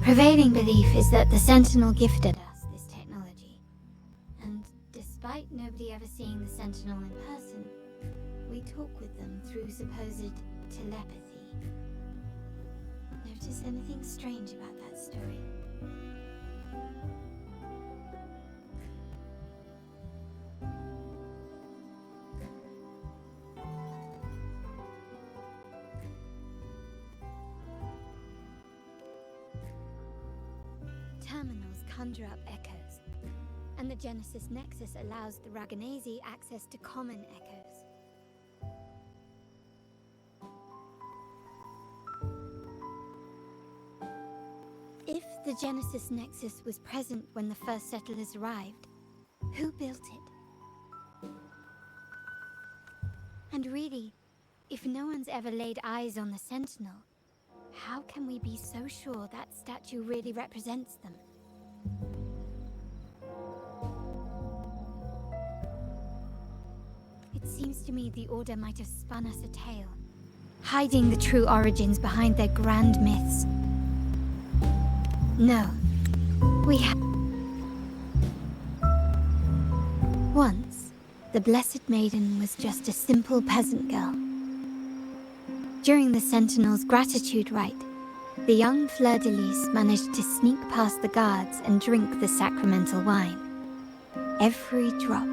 prevailing belief is that the Sentinel gifted us this technology. And despite nobody ever seeing the Sentinel in person, we talk with them through supposed telepathy. Notice anything strange about that story? Terminals conjure up echoes, and the Genesis Nexus allows the Raganazi access to common echoes. If the Genesis Nexus was present when the first settlers arrived, who built it? And really, if no one's ever laid eyes on the Sentinel, how can we be so sure that statue really represents them? It seems to me the Order might have spun us a tale, hiding the true origins behind their grand myths. No, Once, the Blessed Maiden was just a simple peasant girl. During the Sentinel's gratitude rite, the young Fleur-de-Lis managed to sneak past the guards and drink the sacramental wine. Every drop.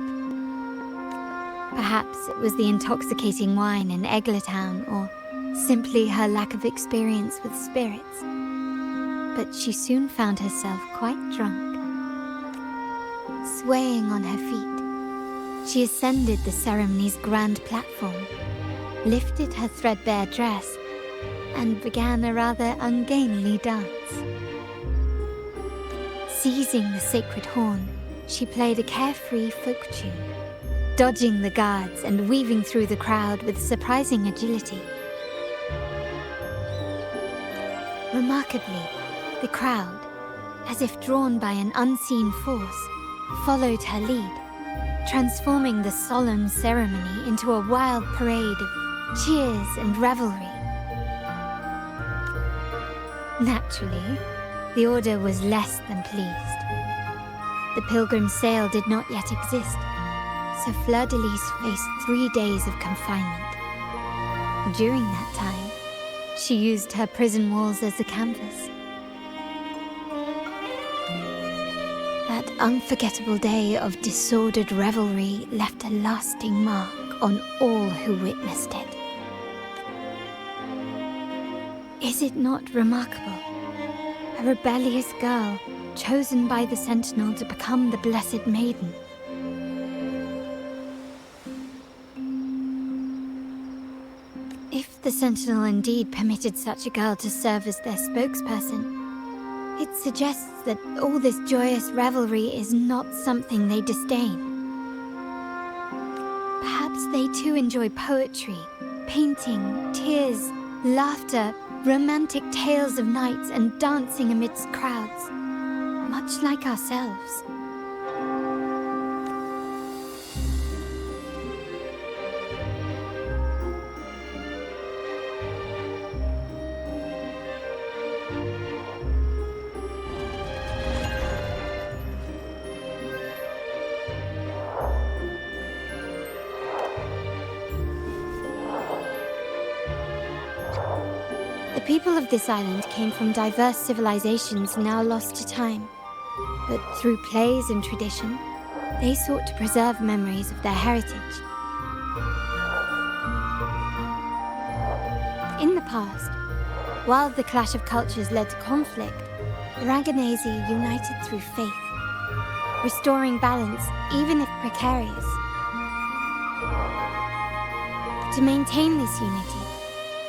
Perhaps it was the intoxicating wine in Eggletown, or simply her lack of experience with spirits. But she soon found herself quite drunk. Swaying on her feet, she ascended the ceremony's grand platform, lifted her threadbare dress, and began a rather ungainly dance. Seizing the sacred horn, she played a carefree folk tune, dodging the guards and weaving through the crowd with surprising agility. Remarkably, the crowd, as if drawn by an unseen force, followed her lead, transforming the solemn ceremony into a wild parade of cheers and revelry. Naturally, the Order was less than pleased. The pilgrim sale did not yet exist, so Fleur-de-Lis faced 3 days of confinement. During that time, she used her prison walls as a canvas. That unforgettable day of disordered revelry left a lasting mark on all who witnessed it. Is it not remarkable? A rebellious girl chosen by the Sentinel to become the Blessed Maiden. If the Sentinel indeed permitted such a girl to serve as their spokesperson, it suggests that all this joyous revelry is not something they disdain. Perhaps they too enjoy poetry, painting, tears, laughter, romantic tales of nights, and dancing amidst crowds, much like ourselves. The people of this island came from diverse civilizations now lost to time, but through plays and tradition, they sought to preserve memories of their heritage. In the past, while the clash of cultures led to conflict, the Raganazi united through faith, restoring balance even if precarious. To maintain this unity,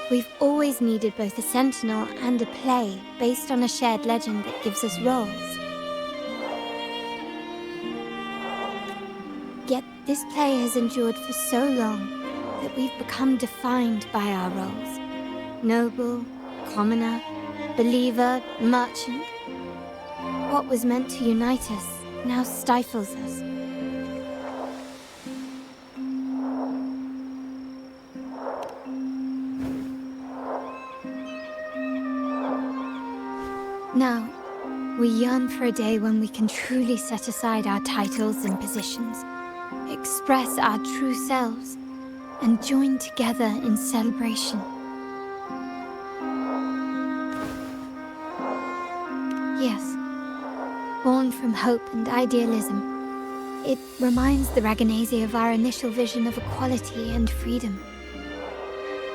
we've always needed both a sentinel and a play based on a shared legend that gives us roles. Yet this play has endured for so long that we've become defined by our roles. Noble, commoner, believer, merchant. What was meant to unite us now stifles us. Now, We yearn for a day when we can truly set aside our titles and positions, express our true selves, and join together in celebration. Yes, born from hope and idealism, it reminds the Raganese of our initial vision of equality and freedom.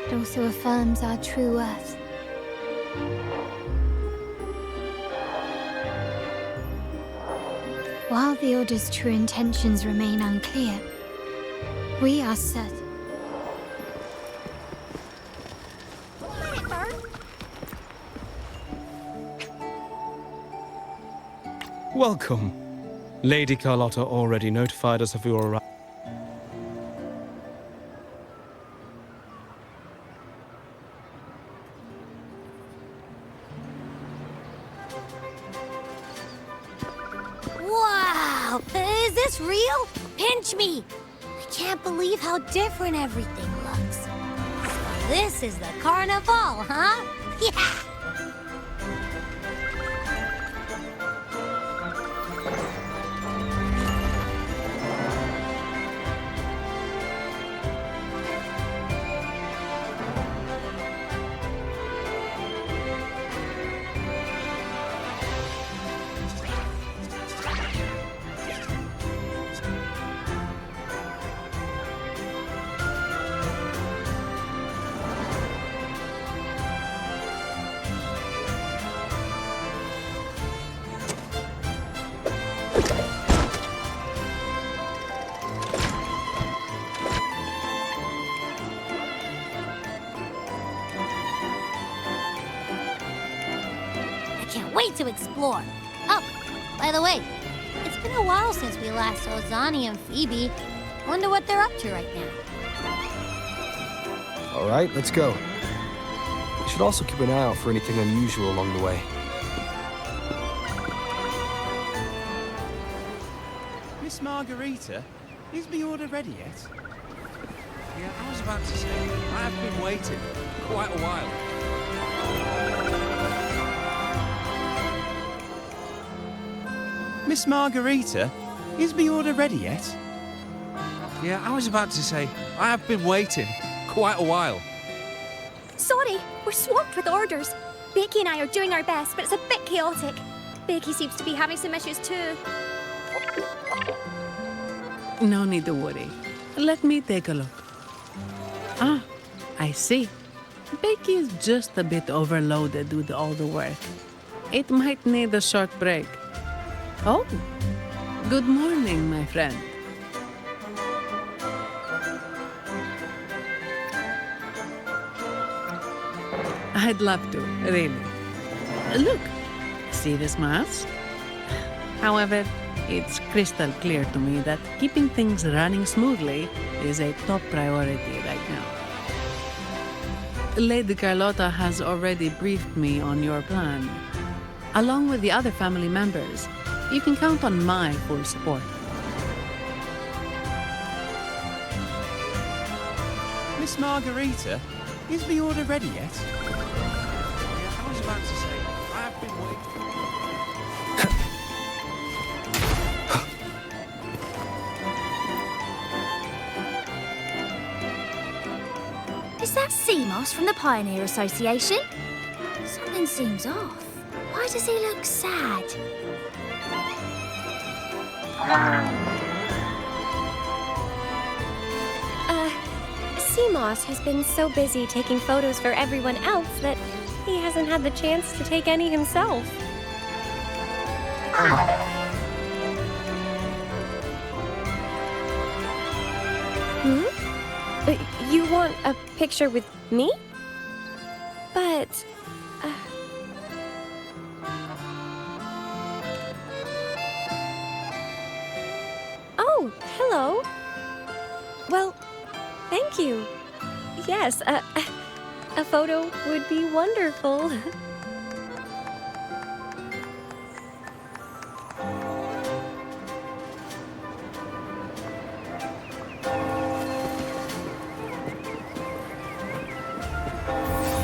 It also affirms our true worth. While the Order's true intentions remain unclear, we are certain. Welcome. Lady Carlotta already notified us of your arrival. Wow! Is this real? Pinch me! I can't believe how different everything looks. So this is the carnival, huh? Yeah! Can't wait to explore. Oh, by the way, it's been a while since we last saw Zani and Phoebe. Wonder what they're up to right now. All right, let's go. We should also keep an eye out for anything unusual along the way. Miss Margarita, is the order ready yet? Yeah, I was about to say, I have been waiting quite a while. Miss Margarita, is the order ready yet? Yeah, I was about to say, I have been waiting quite a while. Sorry, we're swamped with orders. Becky and I are doing our best, but it's a bit chaotic. Becky seems to be having some issues too. No need to worry. Let me take a look. Ah, I see. Becky is just a bit overloaded with all the work. It might need a short break. Oh, good morning, my friend. I'd love to, really. Look, see this mask? However, it's crystal clear to me that keeping things running smoothly is a top priority right now. Lady Carlotta has already briefed me on your plan. Along with the other family members, you can count on my full support. Miss Margarita, is the order ready yet? Yeah, I was about to say, I have been Is that Seamoss from the Pioneer Association? Something seems off. Why does he look sad? Seamoss has been so busy taking photos for everyone else that he hasn't had the chance to take any himself. You want a picture with me? But... Oh, hello. Well, thank you. Yes, a photo would be wonderful.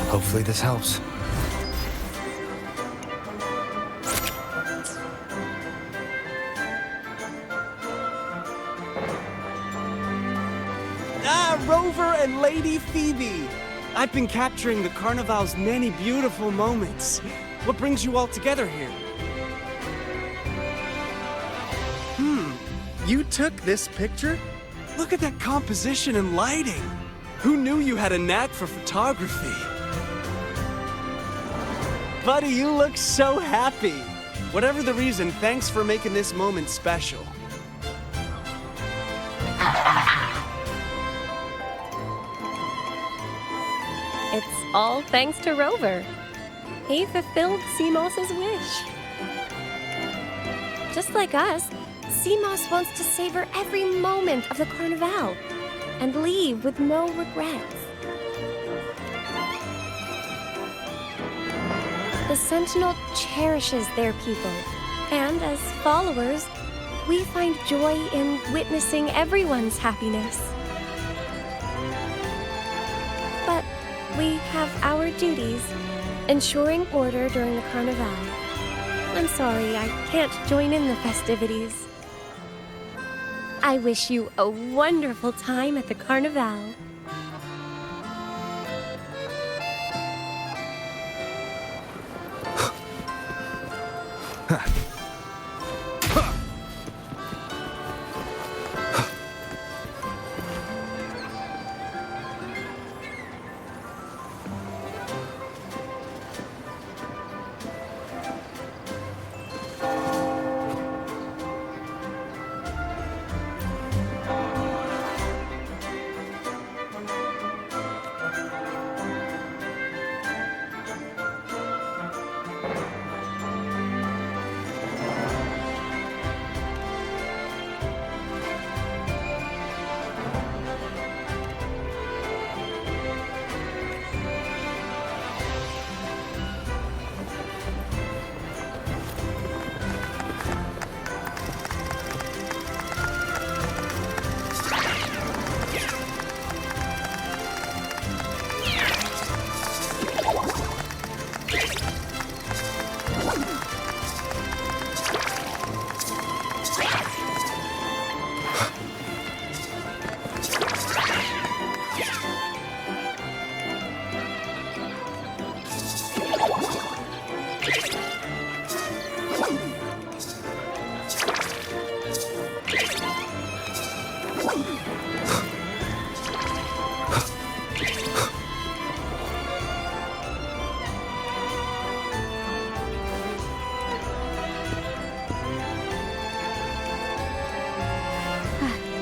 Hopefully this helps. Rover and Lady Phoebe. I've been capturing the Carnival's many beautiful moments. What brings you all together here? You took this picture? Look at that composition and lighting. Who knew you had a knack for photography? Buddy, you look so happy. Whatever the reason, thanks for making this moment special. It's all thanks to Rover. He fulfilled Seamoss's wish. Just like us, Seamoss wants to savor every moment of the Carnival and leave with no regrets. The Sentinel cherishes their people, and as followers, we find joy in witnessing everyone's happiness. But we have our duties, ensuring order during the Carnival. I'm sorry, I can't join in the festivities. I wish you a wonderful time at the Carnival.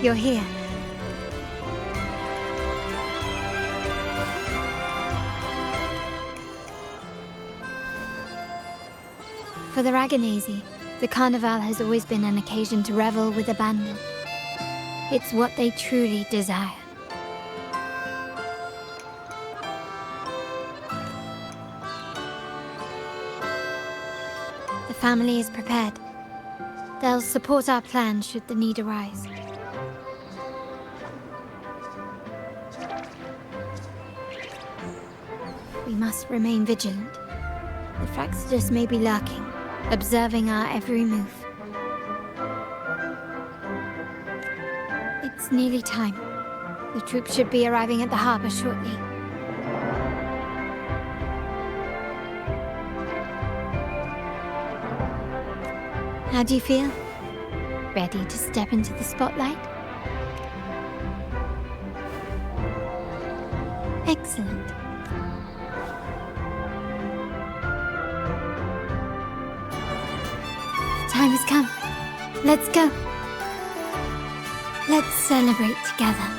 You're here. For the Raganazi, the Carnival has always been an occasion to revel with abandon. It's what they truly desire. The family is prepared. They'll support our plan should the need arise. We must remain vigilant. The Fraxidus may be lurking, observing our every move. It's nearly time. The troops should be arriving at the harbor shortly. How do you feel? Ready to step into the spotlight? Excellent. Time has come. Let's go. Let's celebrate together.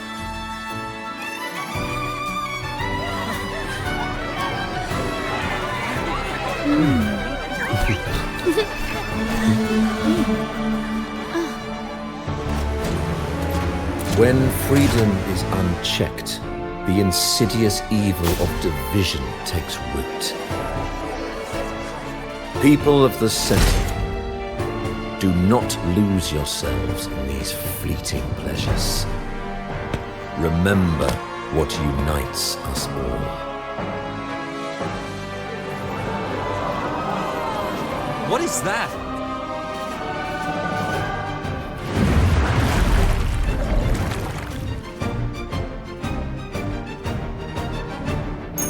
When freedom is unchecked, the insidious evil of division takes root. People of the Sentinel, do not lose yourselves in these fleeting pleasures. Remember what unites us all. What is that?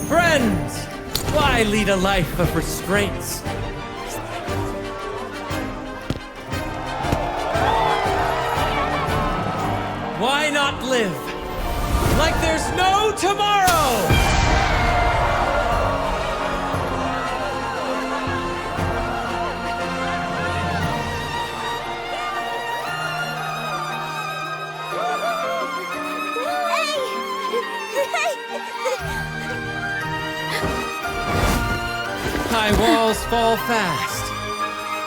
Friends, why lead a life of restraints? Why not live like there's no tomorrow? High walls fall fast.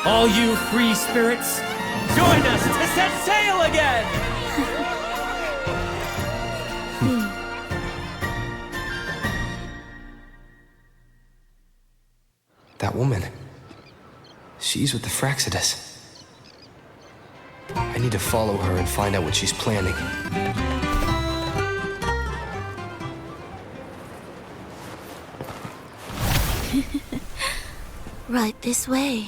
All you free spirits, join us to set sail again! That woman. She's with the Fraxidus. I need to follow her and find out what she's planning. Right this way.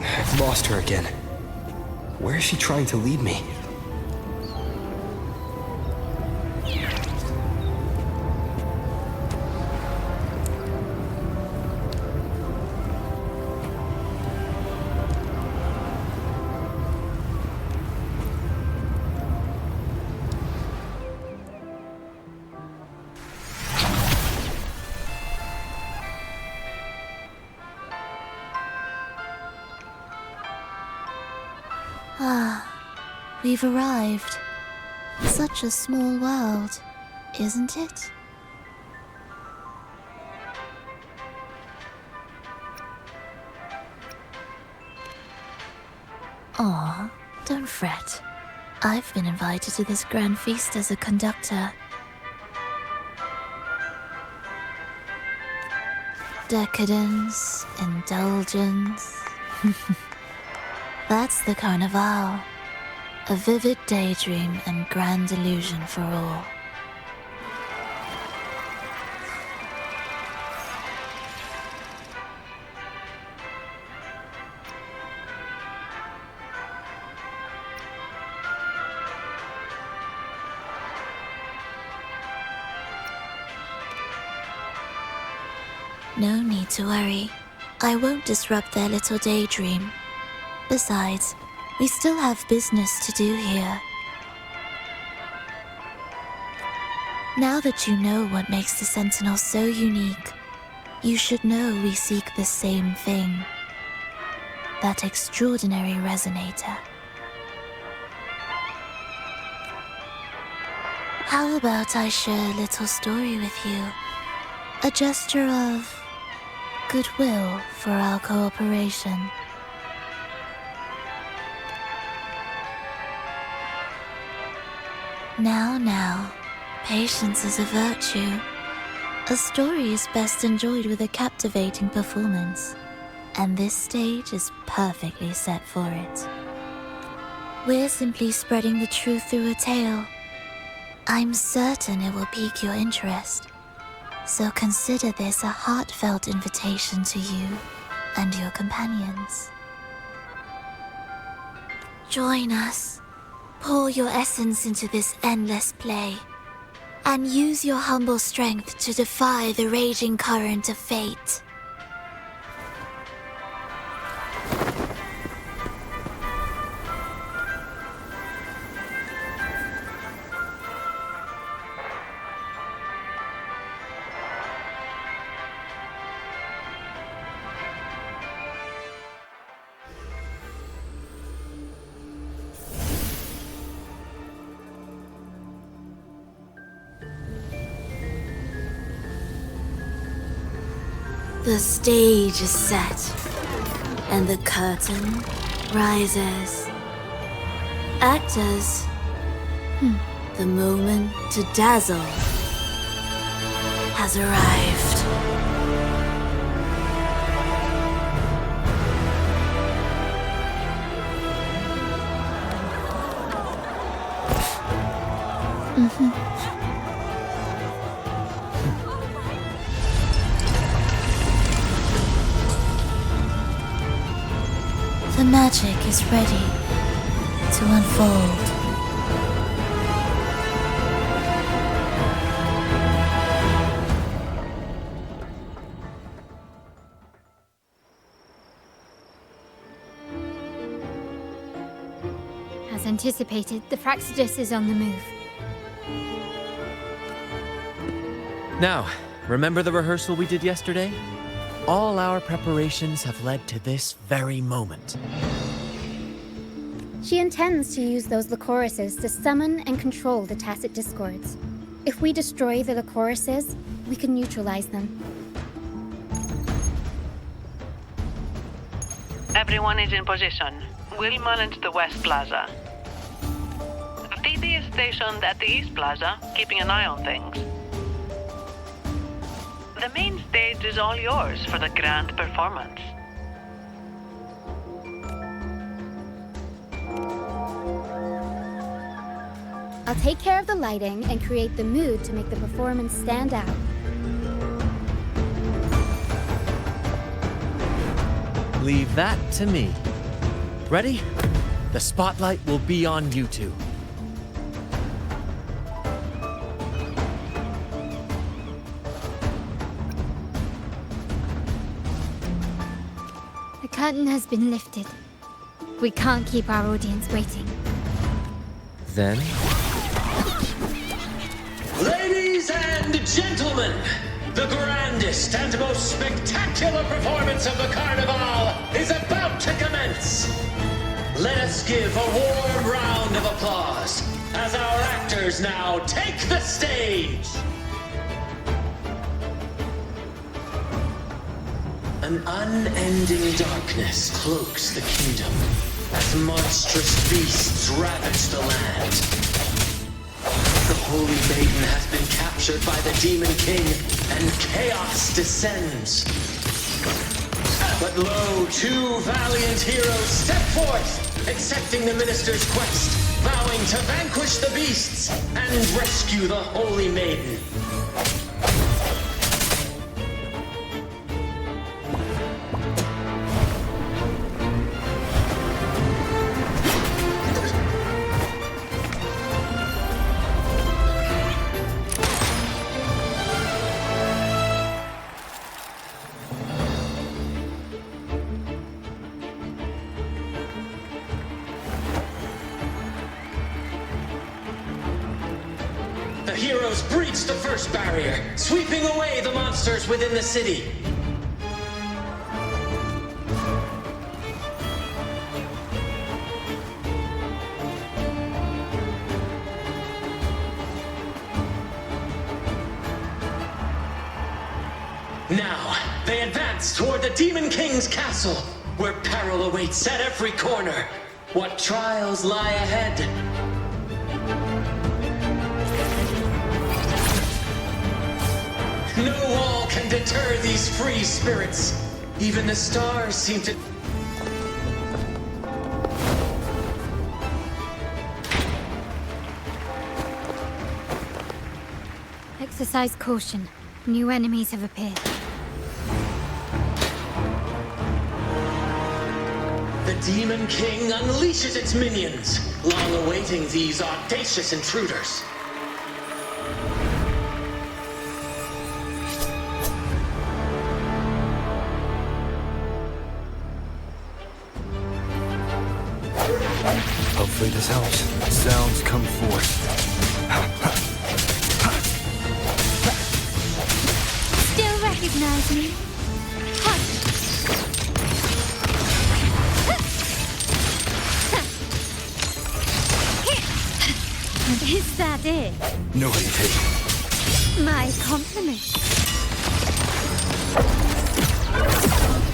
I've lost her again. Where is she trying to lead me? We've arrived. Such a small world, isn't it? Aw, don't fret. I've been invited to this grand feast as a conductor. Decadence, indulgence. That's the Carnival. A vivid daydream and grand illusion for all. No need to worry. I won't disrupt their little daydream. Besides, we still have business to do here. Now that you know what makes the Sentinel so unique, you should know we seek the same thing. That extraordinary resonator. How about I share a little story with you? A gesture of goodwill for our cooperation. Now, patience is a virtue. A story is best enjoyed with a captivating performance, and this stage is perfectly set for it. We're simply spreading the truth through a tale. I'm certain it will pique your interest, so consider this a heartfelt invitation to you and your companions. Join us. Pour your essence into this endless play, and use your humble strength to defy the raging current of fate. The stage is set, and the curtain rises. Actors, the moment to dazzle has arrived. The magic is ready to unfold. As anticipated, the Fraxidus is on the move. Now, remember the rehearsal we did yesterday? All our preparations have led to this very moment. She intends to use those Lycorises to summon and control the Tacit Discords. If we destroy the Lycorises, we can neutralize them. Everyone is in position. We'll manage the West Plaza. Phoebe is stationed at the East Plaza, keeping an eye on things. The main stage is all yours for the grand performance. I'll take care of the lighting and create the mood to make the performance stand out. Leave that to me. Ready? The spotlight will be on you two. The curtain has been lifted. We can't keep our audience waiting. Then... Ladies and gentlemen, the grandest and most spectacular performance of the Carnival is about to commence. Let us give a warm round of applause as our actors now take the stage. An unending darkness cloaks the kingdom as monstrous beasts ravage the land. The Holy Maiden has been captured by the Demon King, and chaos descends. But lo, two valiant heroes step forth, accepting the minister's quest, vowing to vanquish the beasts and rescue the Holy Maiden. The heroes breach the first barrier, sweeping away the monsters within the city. Now, they advance toward the Demon King's castle, where peril awaits at every corner. What trials lie ahead? No wall can deter these free spirits. Even the stars seem to... Exercise caution. New enemies have appeared. The Demon King unleashes its minions, long awaiting these audacious intruders. Hopefully this helps. Sounds come forth. Still recognize me? Is that it? No hesitation. My compliment.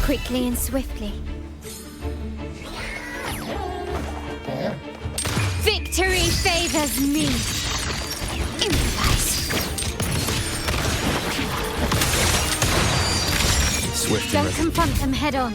Quickly and swiftly. Victory favors me. Improvise. Swift Don't and confront them head on.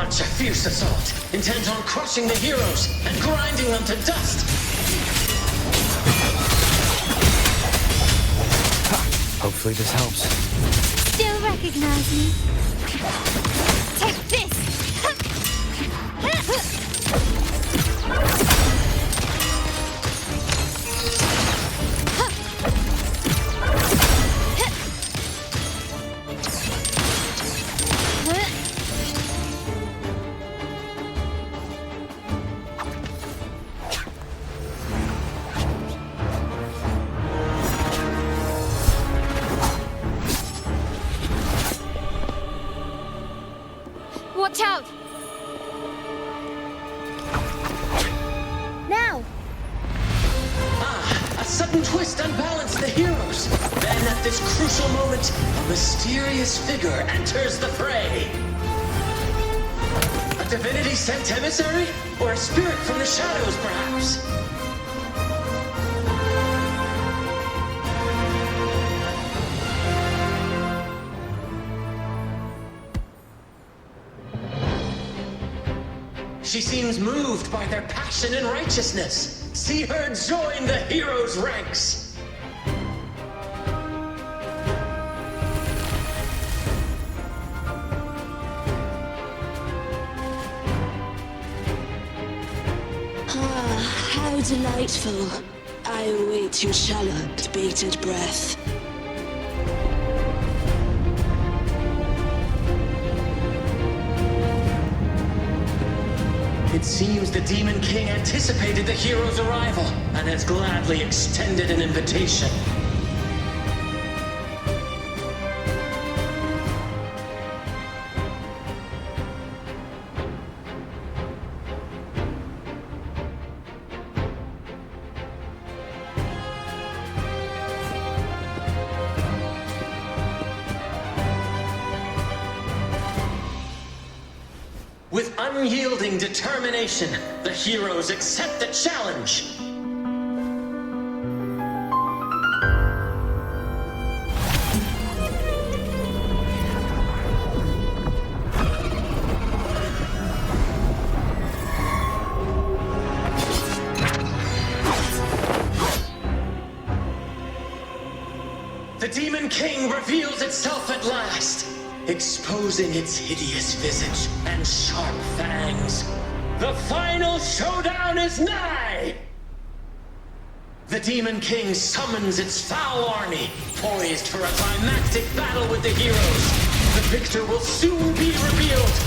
launch a fierce assault, intent on crushing the heroes and grinding them to dust. Hopefully this helps. Still recognize me? Take this! Watch out! Now! A sudden twist unbalanced the heroes. Then at this crucial moment, a mysterious figure enters the fray. A divinity sent emissary? Or a spirit from the shadows, perhaps? She seems moved by their passion and righteousness. See her join the heroes' ranks. Ah, how delightful. I await your shallowed, bated breath. It seems the Demon King anticipated the hero's arrival and has gladly extended an invitation. With unyielding determination, the heroes accept the challenge. The Demon King reveals itself at last, exposing its hideous visage and sharp fangs. The final showdown is nigh! The Demon King summons its foul army, poised for a climactic battle with the heroes. The victor will soon be revealed.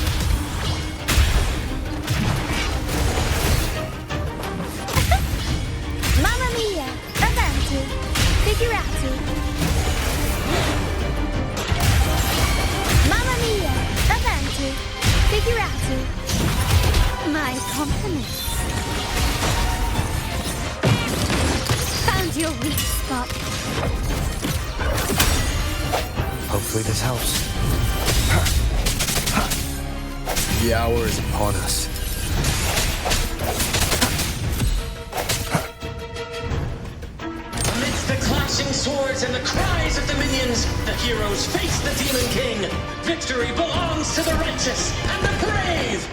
Mamma mia! Avanti! Figurati! Mamma mia! Avanti! Figurati! My compliments. Found your weak spot. Hopefully this helps. The hour is upon us. Amidst the clashing swords and the cries of the minions, the heroes face the Demon King. Victory belongs to the righteous and the brave!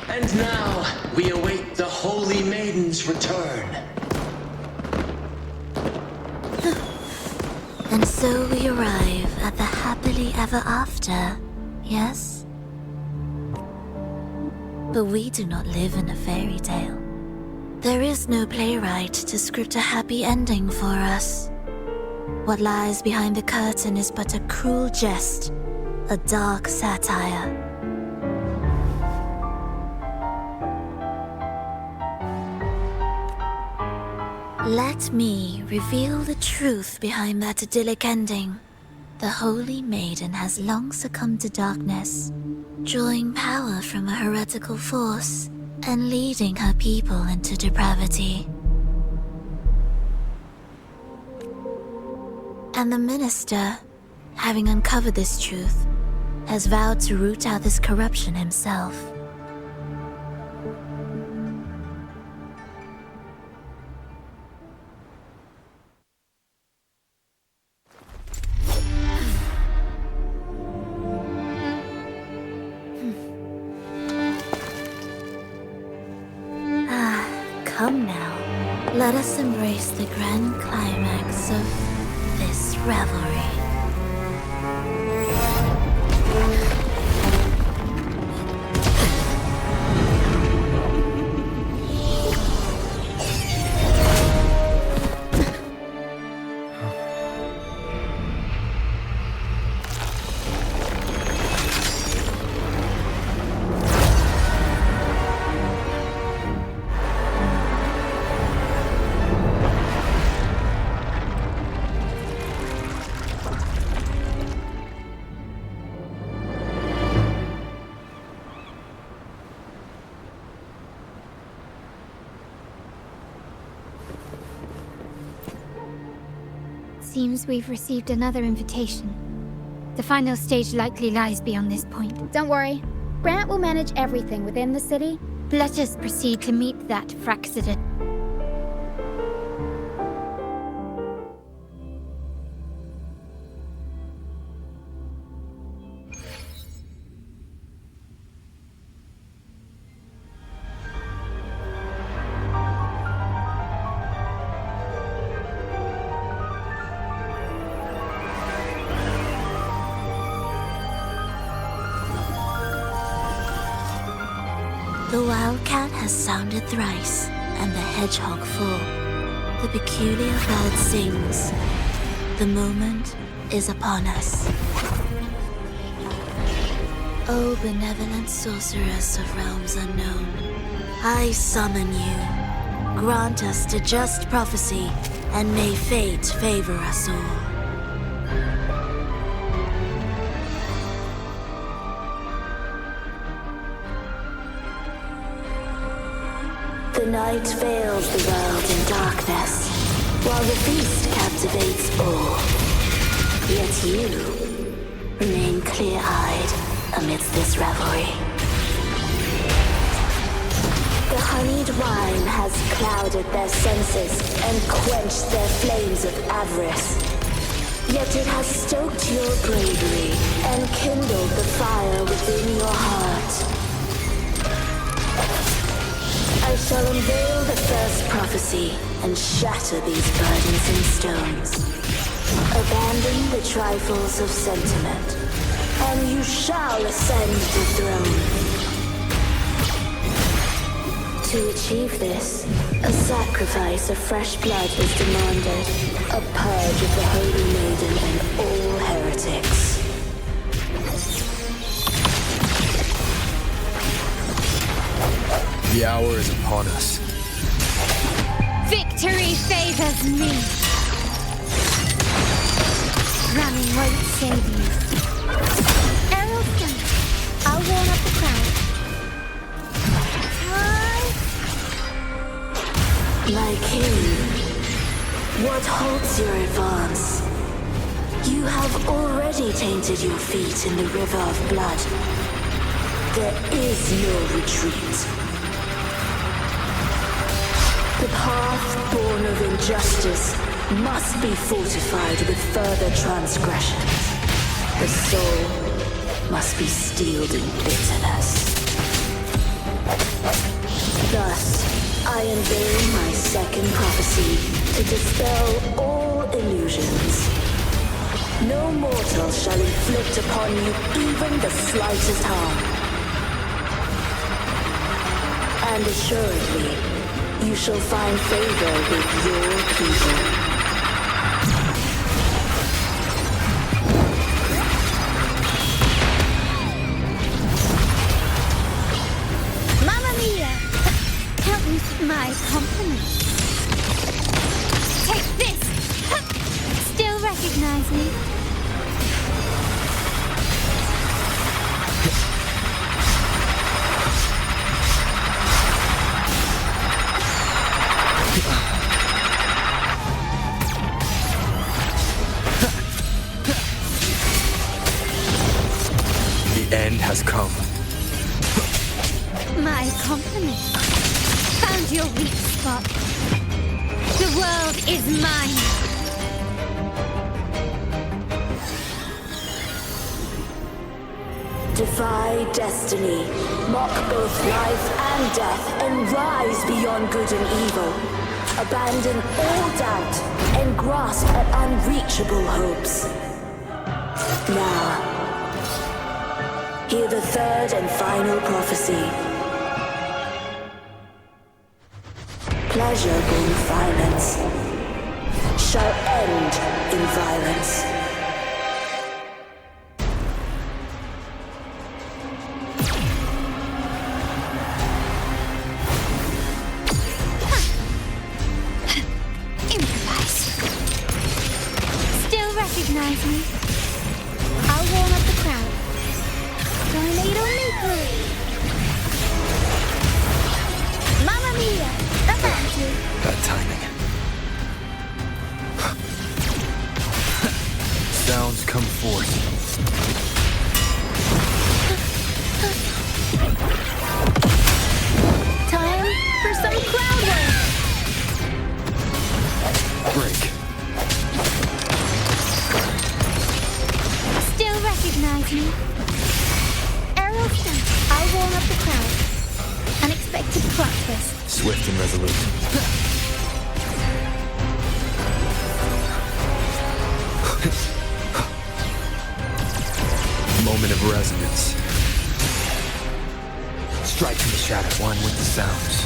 And now, we await the Holy Maiden's return. And so we arrive at the happily ever after, yes? But we do not live in a fairy tale. There is no playwright to script a happy ending for us. What lies behind the curtain is but a cruel jest, a dark satire. Let me reveal the truth behind that idyllic ending. The Holy Maiden has long succumbed to darkness, drawing power from a heretical force and leading her people into depravity. And the minister, having uncovered this truth, has vowed to root out this corruption himself. Come now, let us embrace the grand climax of this revelry. Seems we've received another invitation. The final stage likely lies beyond this point. Don't worry. Brant will manage everything within the city. Let us proceed to meet that Fraxida. The wildcat has sounded thrice, and the hedgehog full. The peculiar bird sings. The moment is upon us. O benevolent sorceress of realms unknown, I summon you. Grant us a just prophecy, and may fate favor us all. The night veils the world in darkness, while the feast captivates all. Yet you remain clear-eyed amidst this revelry. The honeyed wine has clouded their senses and quenched their flames of avarice. Yet it has stoked your bravery and kindled the fire within your heart. I shall unveil the first prophecy and shatter these burdensome stones. Abandon the trifles of sentiment, and you shall ascend the throne. To achieve this, a sacrifice of fresh blood is demanded, a purge of the Holy Maiden and all heretics. The hour is upon us. Victory favors me. Running won't save you. Errolston, I'll warm up the crowd. My king, what halts your advance? You have already tainted your feet in the river of blood. There is no retreat. The path born of injustice must be fortified with further transgressions. The soul must be steeled in bitterness. Thus, I unveil my second prophecy to dispel all illusions. No mortal shall inflict upon you even the slightest harm. And assuredly, you shall find favor with your people. Mamma mia! Help me with my compliments. Take this! Still recognize me? The end has come. My compliments. Found your weak spot. The world is mine. Defy destiny, mock both life and death, and rise beyond good and evil. Abandon all doubt and grasp at unreachable hopes. Now, hear the third and final prophecy. Pleasurable violence shall end in violence. Recognize me? I'll warm up the crowd. Tornado Maker! Mamma mia! Avanti! Bad timing. Sounds come forth. Time for some crowd work! Break. Recognize me? Arrow stunt. I'll warm up the crowd. Unexpected plot twist. Swift and resolute. Moment of resonance. Strike from the shadow, one with the sounds.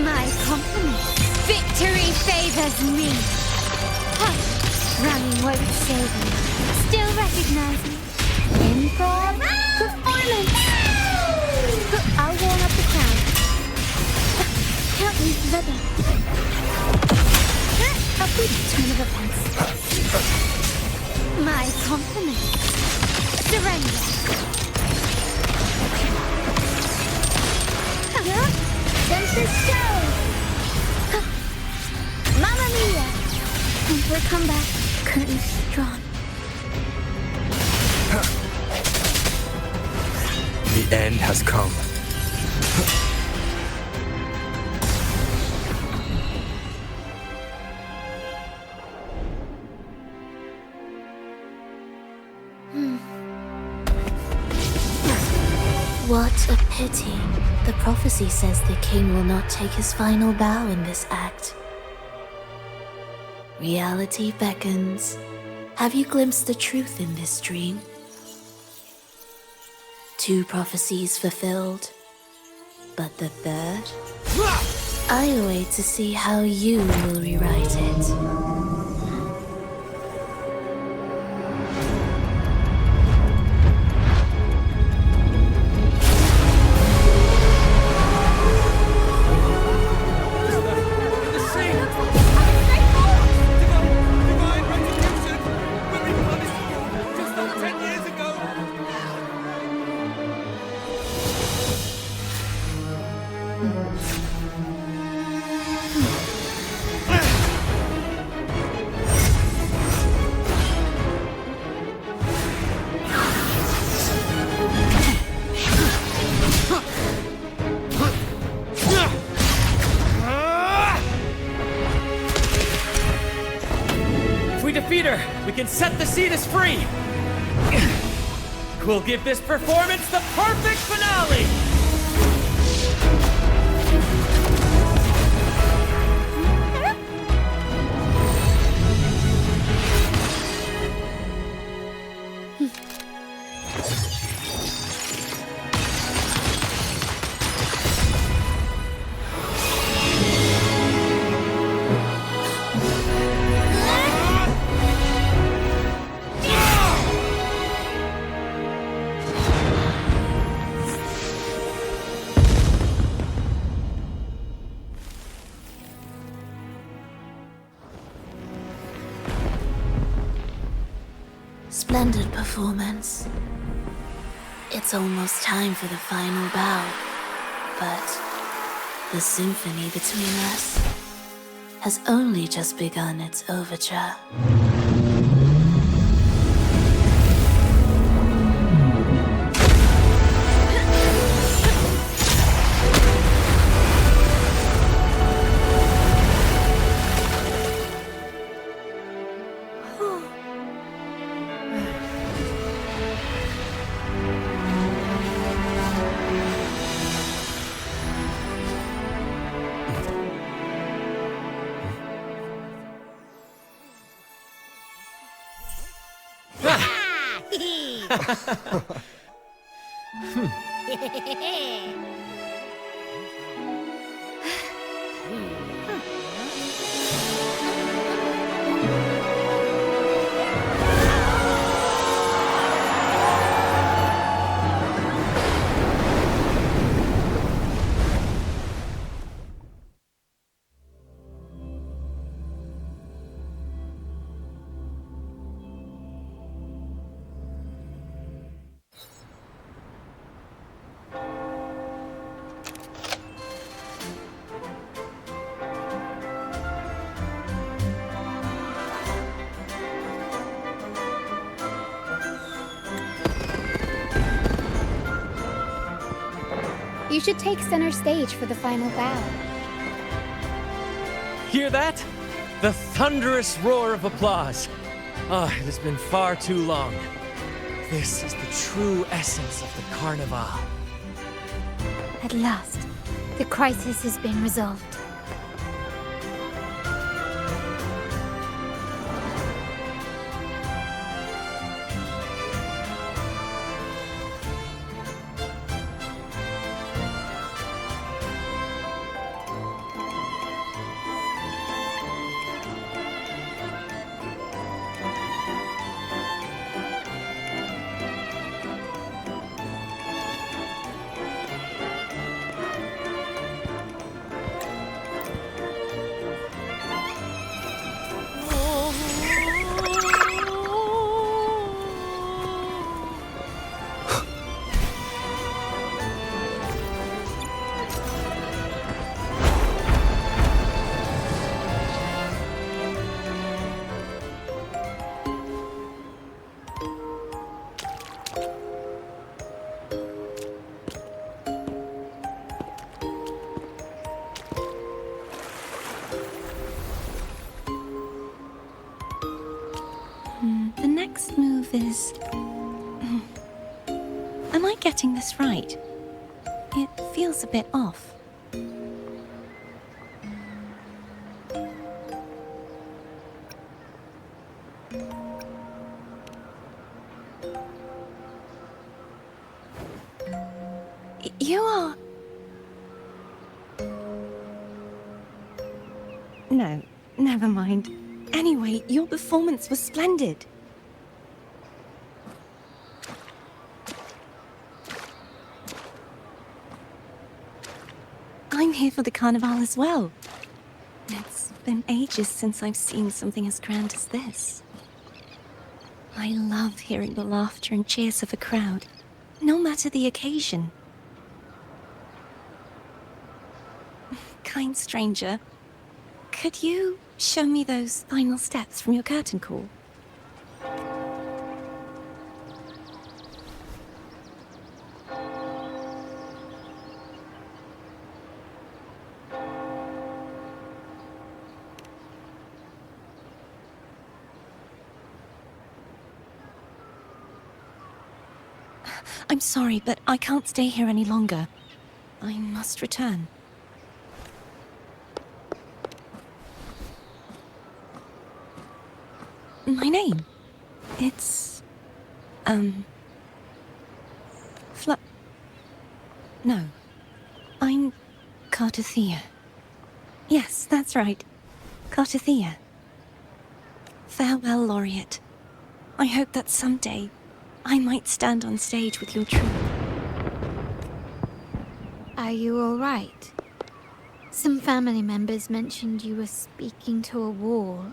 My compliments. Victory favors me. Hush, running won't save me. Still recognize me. Improv performance. I'll warm up the crowd. Can't leave rhythm. A quick turn of events. My compliments. Surrender. Senses show! Mamma mia! And for a comeback, curtains drawn. The end has come. What a pity. The prophecy says the king will not take his final bow in this act. Reality beckons. Have you glimpsed the truth in this dream? 2 prophecies fulfilled, but the third? I await to see how you will rewrite it. We can set the Cetus free! We'll give this performance the perfect finale! Splendid performance. It's almost time for the final bow, but the symphony between us has only just begun its overture. You should take center stage for the final bow. Hear that? The thunderous roar of applause. Ah, it has been far too long. This is the true essence of the Carnival. At last, the crisis has been resolved. The next move is... Am I getting this right? It feels a bit off. You are... No, never mind. Anyway, your performance was splendid. I'm here for the Carnival as well. It's been ages since I've seen something as grand as this. I love hearing the laughter and cheers of a crowd, no matter the occasion. Kind stranger, could you show me those final steps from your curtain call? I'm sorry, but I can't stay here any longer. I must return. My name? It's... No. I'm Cartothea. Yes, that's right. Cartothea. Farewell, Laureate. I hope that someday I might stand on stage with your troupe. Are you all right? Some family members mentioned you were speaking to a wall.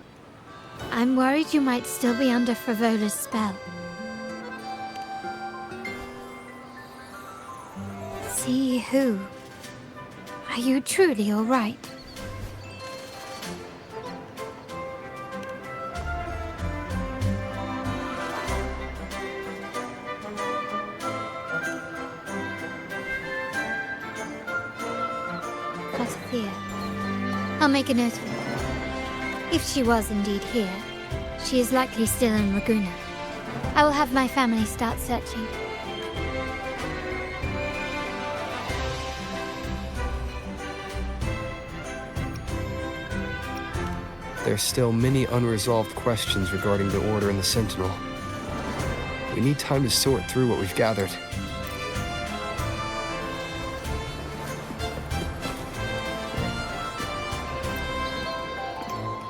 I'm worried you might still be under Frivola's spell. See who? Are you truly all right? Cartothea. I'll make a note of it. If she was indeed here, she is likely still in Ragusa. I will have my family start searching. There's still many unresolved questions regarding the Order and the Sentinel. We need time to sort through what we've gathered.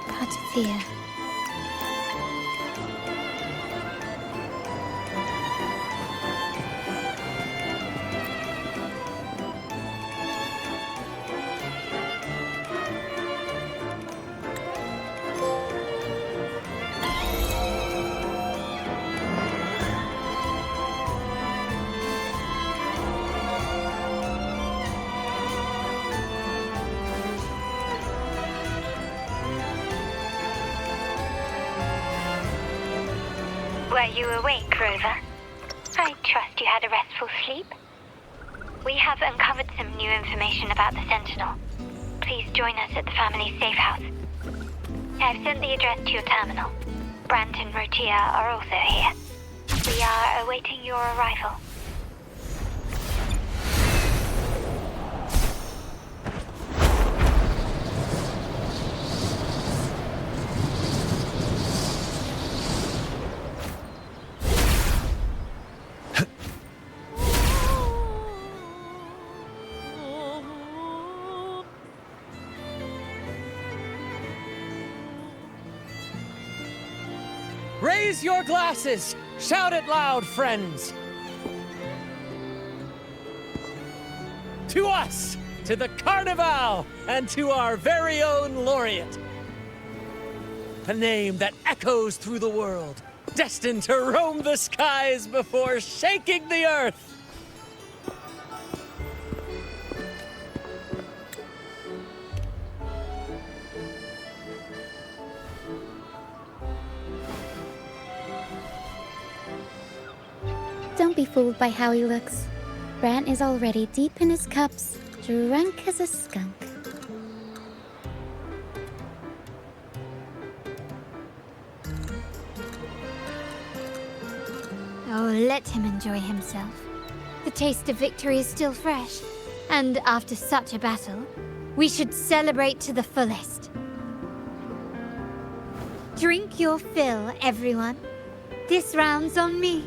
Cartophia. Were you awake, Rover? I trust you had a restful sleep. We have uncovered some new information about the Sentinel. Please join us at the family safe house. I've sent the address to your terminal. Brant and Rotia are also here. We are awaiting your arrival. Raise your glasses! Shout it loud, friends! To us! To the Carnival! And to our very own laureate! A name that echoes through the world, destined to roam the skies before shaking the earth! Don't be fooled by how he looks. Brant is already deep in his cups, drunk as a skunk. Oh, let him enjoy himself. The taste of victory is still fresh. And after such a battle, we should celebrate to the fullest. Drink your fill, everyone. This round's on me.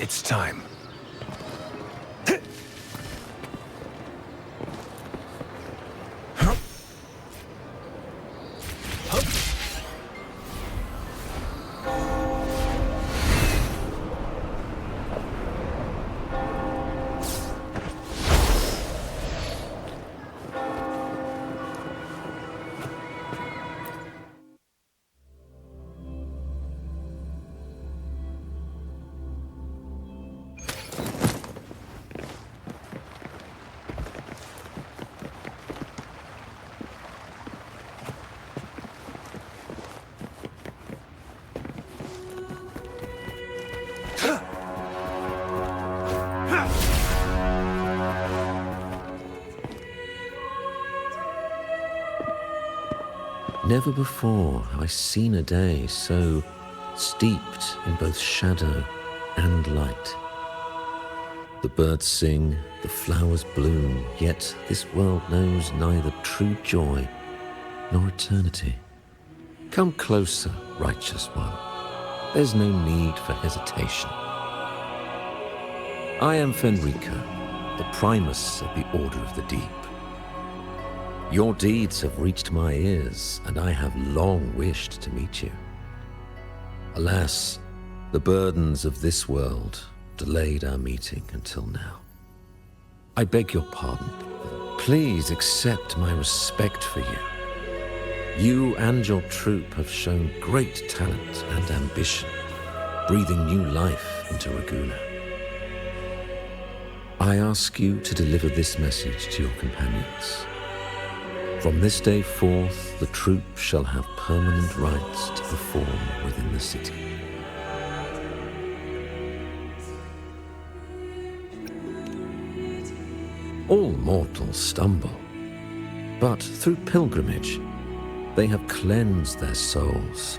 It's time. Never before have I seen a day so steeped in both shadow and light. The birds sing, the flowers bloom, yet this world knows neither true joy nor eternity. Come closer, righteous one. There's no need for hesitation. I am Fenrico, the primus of the Order of the Deep. Your deeds have reached my ears, and I have long wished to meet you. Alas, the burdens of this world delayed our meeting until now. I beg your pardon. Please accept my respect for you. You and your troop have shown great talent and ambition, breathing new life into Raguna. I ask you to deliver this message to your companions. From this day forth, the troop shall have permanent rights to perform within the city. All mortals stumble, but through pilgrimage, They have cleansed their souls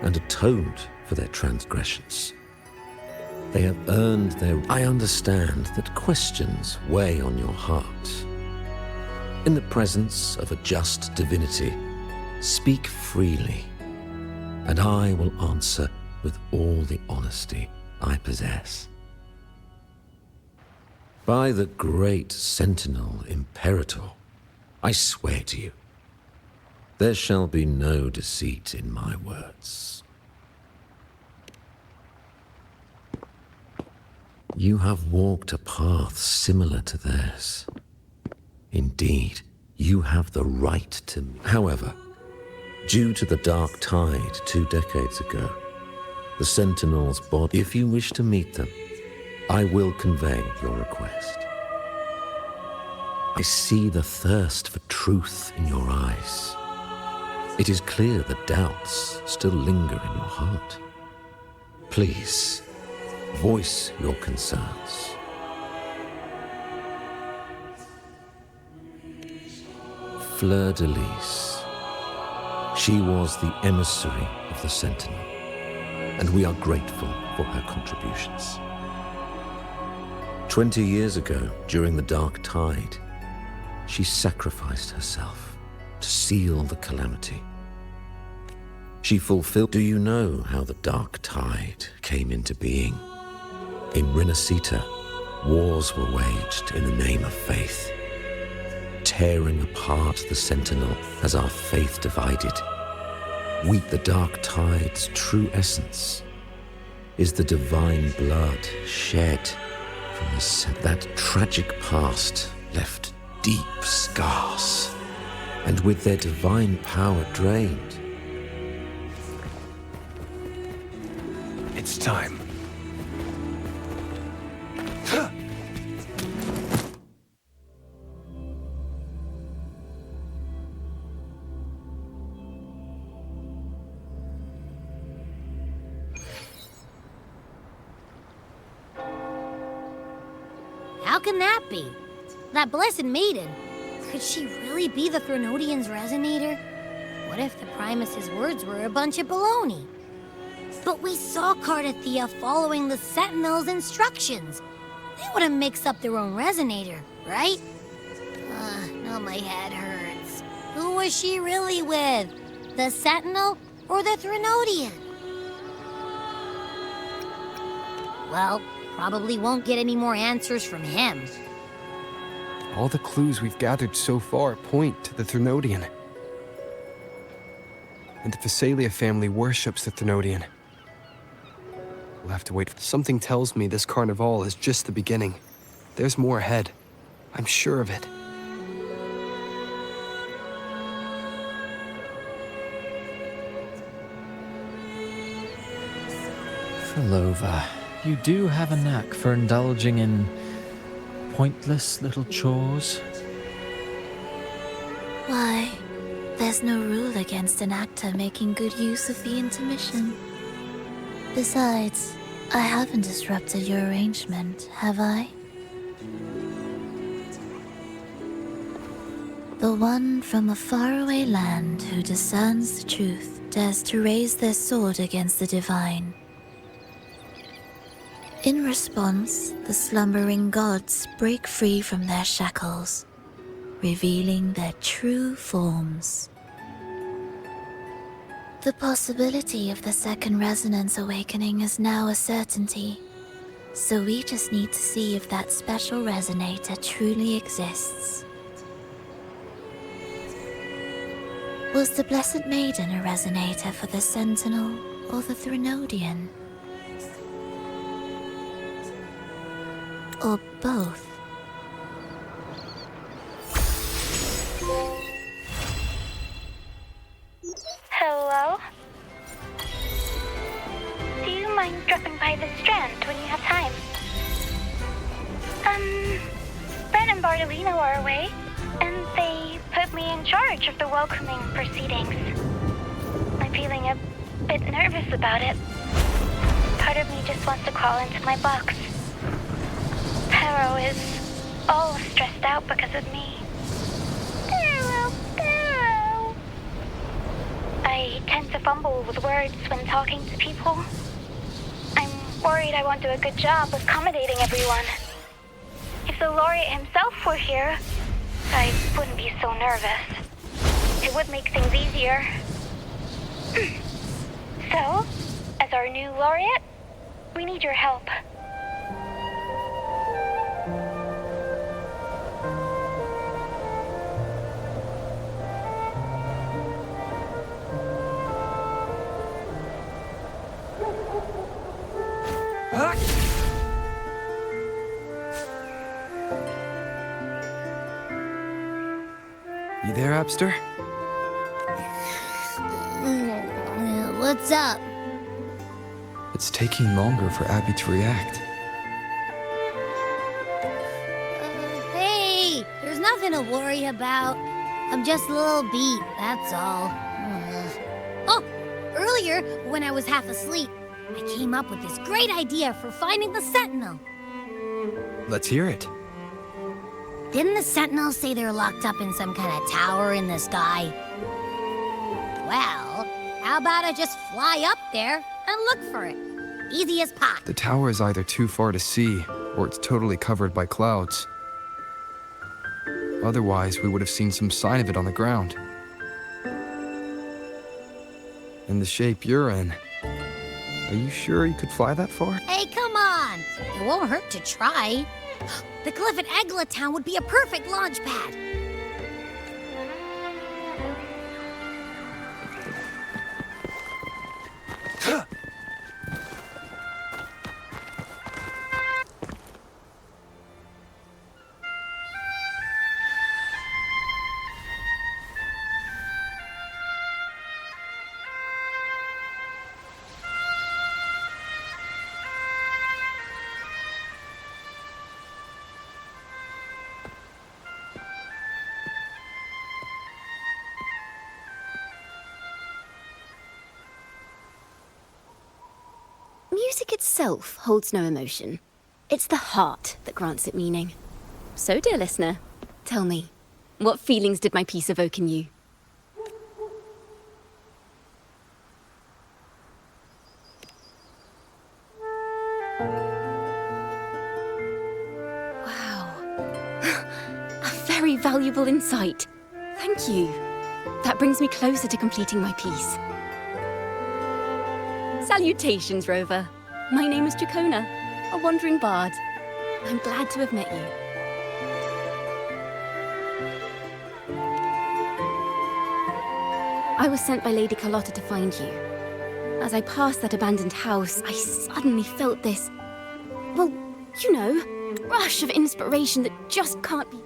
and atoned for their transgressions. They have earned their... I understand that questions weigh on your heart. In the presence of a just divinity, speak freely, and I will answer with all the honesty I possess. By the great Sentinel Imperator, I swear to you, there shall be no deceit in my words. You have walked a path similar to theirs. Indeed, you have the right to me. However, due to the Dark Tide 2 decades ago, the Sentinel's body, if you wish to meet them, I will convey your request. I see the thirst for truth in your eyes. It is clear that doubts still linger in your heart. Please, voice your concerns. Fleur de Lis. She was the emissary of the Sentinel, and we are grateful for her contributions. 20 years ago, during the Dark Tide, she sacrificed herself to seal the calamity. She fulfilled... Do you know how the Dark Tide came into being? In Rinascita, wars were waged in the name of faith, tearing apart the Sentinel as our faith divided. The Dark Tide's true essence is the divine blood shed from that tragic past left deep scars, and with their divine power drained. It's time. How can that be? That blessed maiden. Could she really be the Threnodian's resonator? What if the Primus's words were a bunch of baloney? But we saw Cardathea following the Sentinel's instructions. They wouldn't mix up their own resonator, right? Now my head hurts. Who was she really with? The Sentinel or the Threnodian? Well, probably won't get any more answers from him. All the clues we've gathered so far point to the Threnodian. And the Phasalia family worships the Threnodian. We'll have to wait. Something tells me this Carnival is just the beginning. There's more ahead. I'm sure of it. Philova, you do have a knack for indulging in pointless little chores. Why, there's no rule against an actor making good use of the intermission. Besides, I haven't disrupted your arrangement, have I? The one from a faraway land who discerns the truth dares to raise their sword against the divine. In response, the slumbering gods break free from their shackles, revealing their true forms. The possibility of the second resonance awakening is now a certainty, so we just need to see if that special resonator truly exists. Was the Blessed Maiden a resonator for the Sentinel or the Threnodian? Or both? Hello? Do you mind dropping by the Strand when you have time? Ben and Bartolino are away, and they put me in charge of the welcoming proceedings. I'm feeling a bit nervous about it. Part of me just wants to crawl into my box. Pero is all stressed out because of me. Pero. fumble with words when talking to people. I'm worried I won't do a good job of accommodating everyone. If the laureate himself were here, I wouldn't be so nervous. It would make things easier. So, as our new laureate, we need your help. You there, Abster? What's up? It's taking longer for Abby to react. Hey, there's nothing to worry about. I'm just a little beat, that's all. Oh, earlier, when I was half asleep, I came up with this great idea for finding the Sentinel. Let's hear it. Didn't the Sentinels say they're locked up in some kind of tower in the sky? Well, how about I just fly up there and look for it? Easy as pie. The tower is either too far to see, or it's totally covered by clouds. Otherwise, we would have seen some sign of it on the ground. In the shape you're in, are you sure you could fly that far? Hey, come on! It won't hurt to try. The cliff at Egla Town would be a perfect launch pad. Music itself holds no emotion. It's the heart that grants it meaning. So, dear listener, tell me, what feelings did my piece evoke in you? Wow. A very valuable insight. Thank you. That brings me closer to completing my piece. Salutations, Rover. My name is Jacona, a wandering bard. I'm glad to have met you. I was sent by Lady Carlotta to find you. As I passed that abandoned house, I suddenly felt this, well, you know, rush of inspiration that just can't be...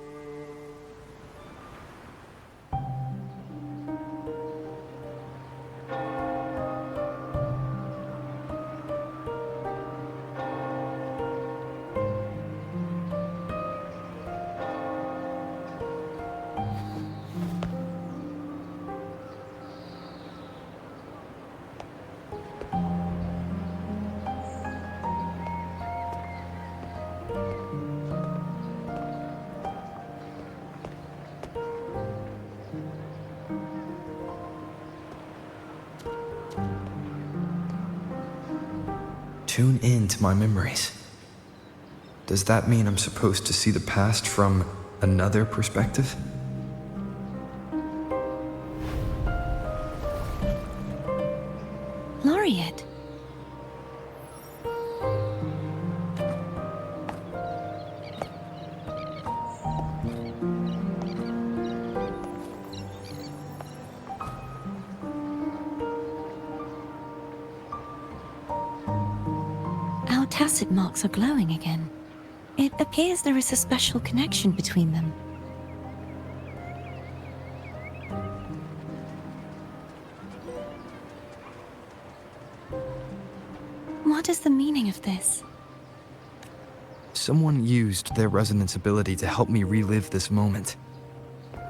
Tune in to my memories. Does that mean I'm supposed to see the past from another perspective? Laureate. Our tacit marks are glowing again. It appears there is a special connection between them. What is the meaning of this? Someone used their resonance ability to help me relive this moment.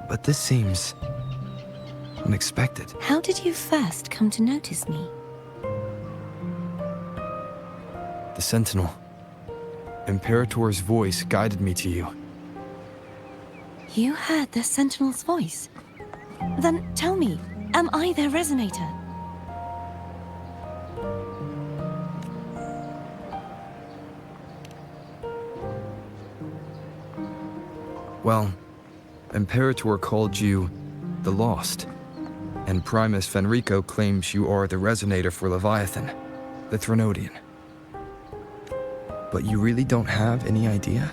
But this seems unexpected. How did you first come to notice me? The Sentinel. Imperator's voice guided me to you. You heard the Sentinel's voice? Then tell me, am I their resonator? Well, Imperator called you the Lost, and Primus Fenrico claims you are the resonator for Leviathan, the Threnodian. But you really don't have any idea?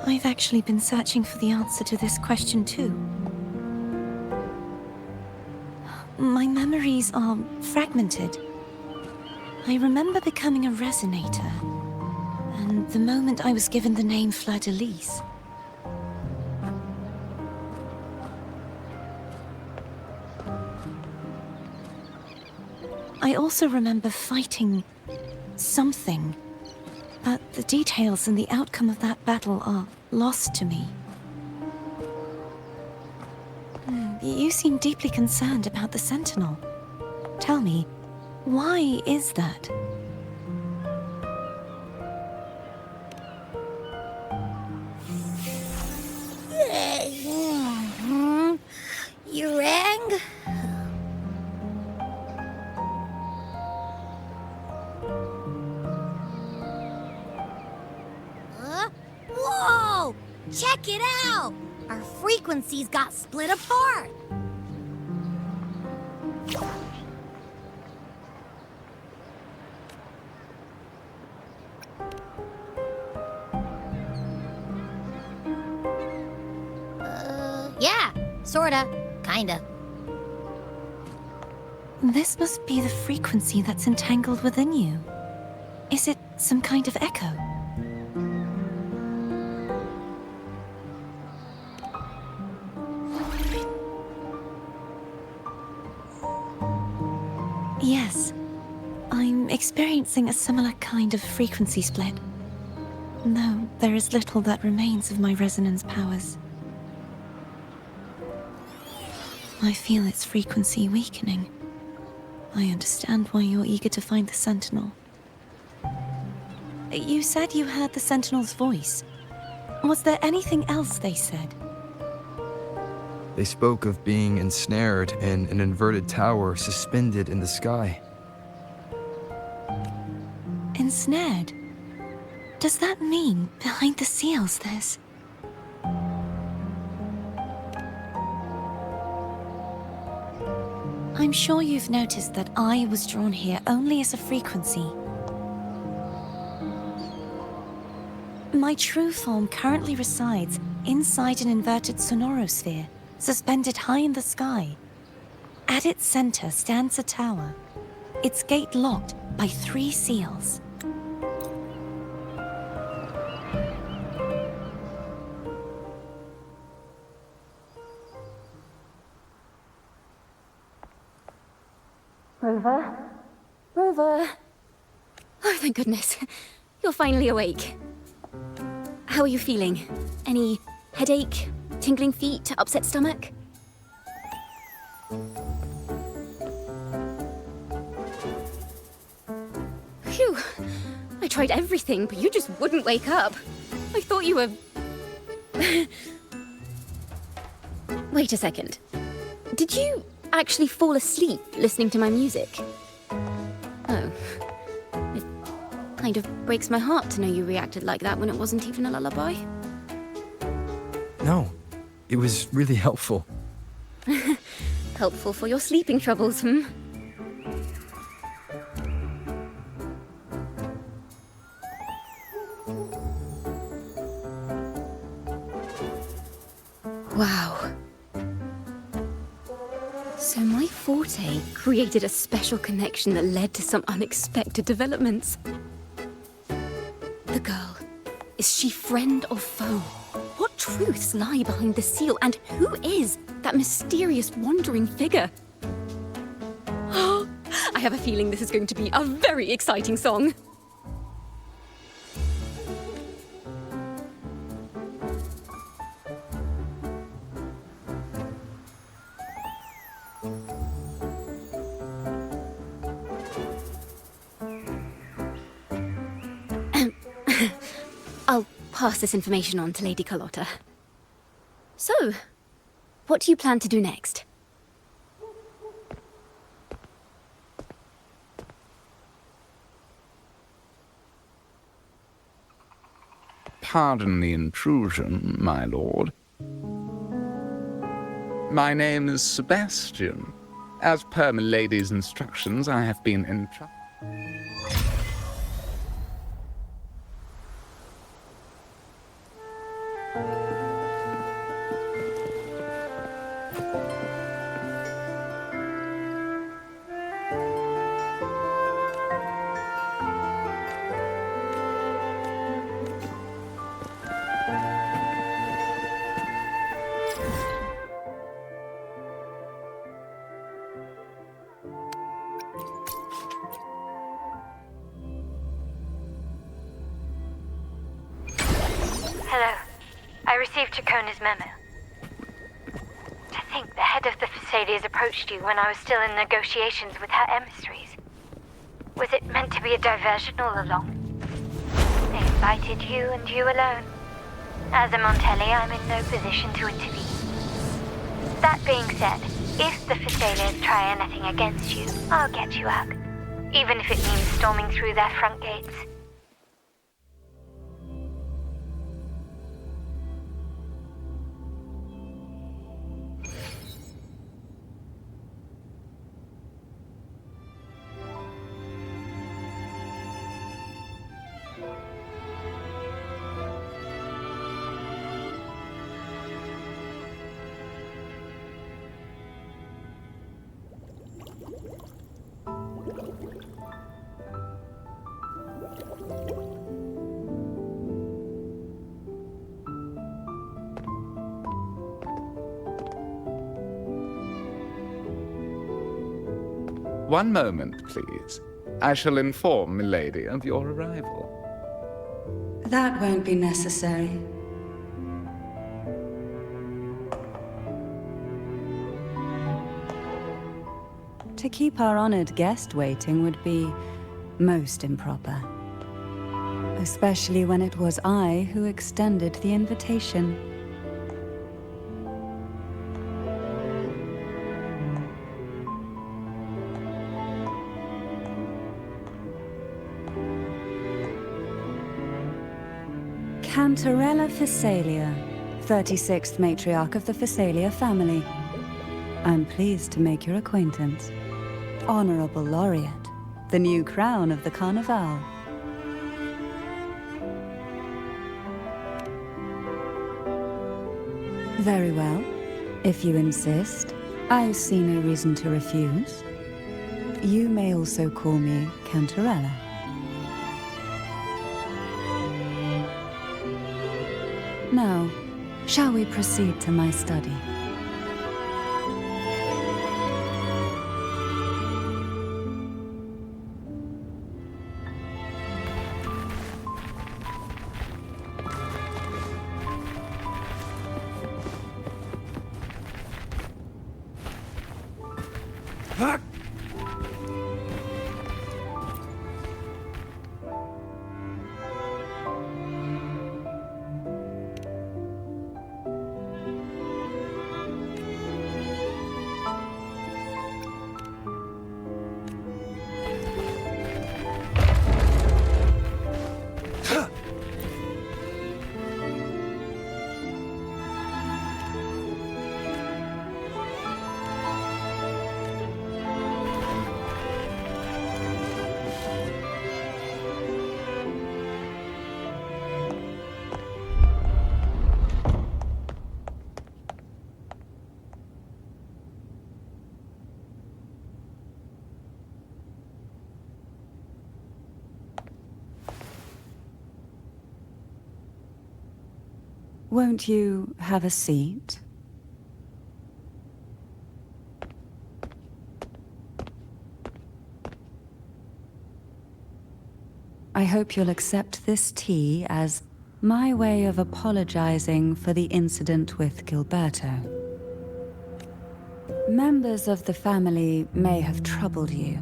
I've actually been searching for the answer to this question too. My memories are fragmented. I remember becoming a resonator, and the moment I was given the name Fleur-de-Lis. I also remember fighting something, but the details and the outcome of that battle are lost to me. You seem deeply concerned about the Sentinel. Tell me, why is that? You rang? Whoa! Check it out! Our frequencies got split apart! Yeah, sorta, kinda. This must be the frequency that's entangled within you. Is it some kind of echo? Yes, I'm experiencing a similar kind of frequency split. Though there is little that remains of my resonance powers. I feel its frequency weakening. I understand why you're eager to find the Sentinel. You said you heard the Sentinel's voice. Was there anything else they said? They spoke of being ensnared in an inverted tower suspended in the sky. Ensnared? Does that mean behind the seals there's... I'm sure you've noticed that I was drawn here only as a frequency. My true form currently resides inside an inverted sonorosphere, suspended high in the sky. At its center stands a tower, its gate locked by 3 seals. Rover? Rover! Oh, thank goodness. You're finally awake. How are you feeling? Any headache, tingling feet, upset stomach? Phew. I tried everything, but you just wouldn't wake up. I thought you were... Wait a second. Did you actually fall asleep listening to my music? Oh. It kind of breaks my heart to know you reacted like that when it wasn't even a lullaby. No, it was really helpful. Helpful for your sleeping troubles, hmm? Wow. So my forte created a special connection that led to some unexpected developments. The girl, is she friend or foe? What truths lie behind the seal, and who is that mysterious wandering figure? I have a feeling this is going to be a very exciting song. I'll pass this information on to Lady Carlotta. So, what do you plan to do next? Pardon the intrusion, my lord. My name is Sebastian. As per my lady's instructions, I have been entrusted. Hello. I received Chacona's memo. To think the head of the Thessalians approached you when I was still in negotiations with her emissaries. Was it meant to be a diversion all along? They invited you and you alone. As a Montelli, I'm in no position to intervene. That being said, if the Thessalians try anything against you, I'll get you out. Even if it means storming through their front gates. One moment, please. I shall inform milady of your arrival. That won't be necessary. To keep our honored guest waiting would be most improper. Especially when it was I who extended the invitation. Cantarella Thessalia, 36th matriarch of the Thessalia family. I'm pleased to make your acquaintance. Honorable Laureate, the new crown of the Carnival. Very well. If you insist, I see no reason to refuse. You may also call me Cantarella. Now, shall we proceed to my study? Won't you have a seat? I hope you'll accept this tea as my way of apologizing for the incident with Gilberto. Members of the family may have troubled you,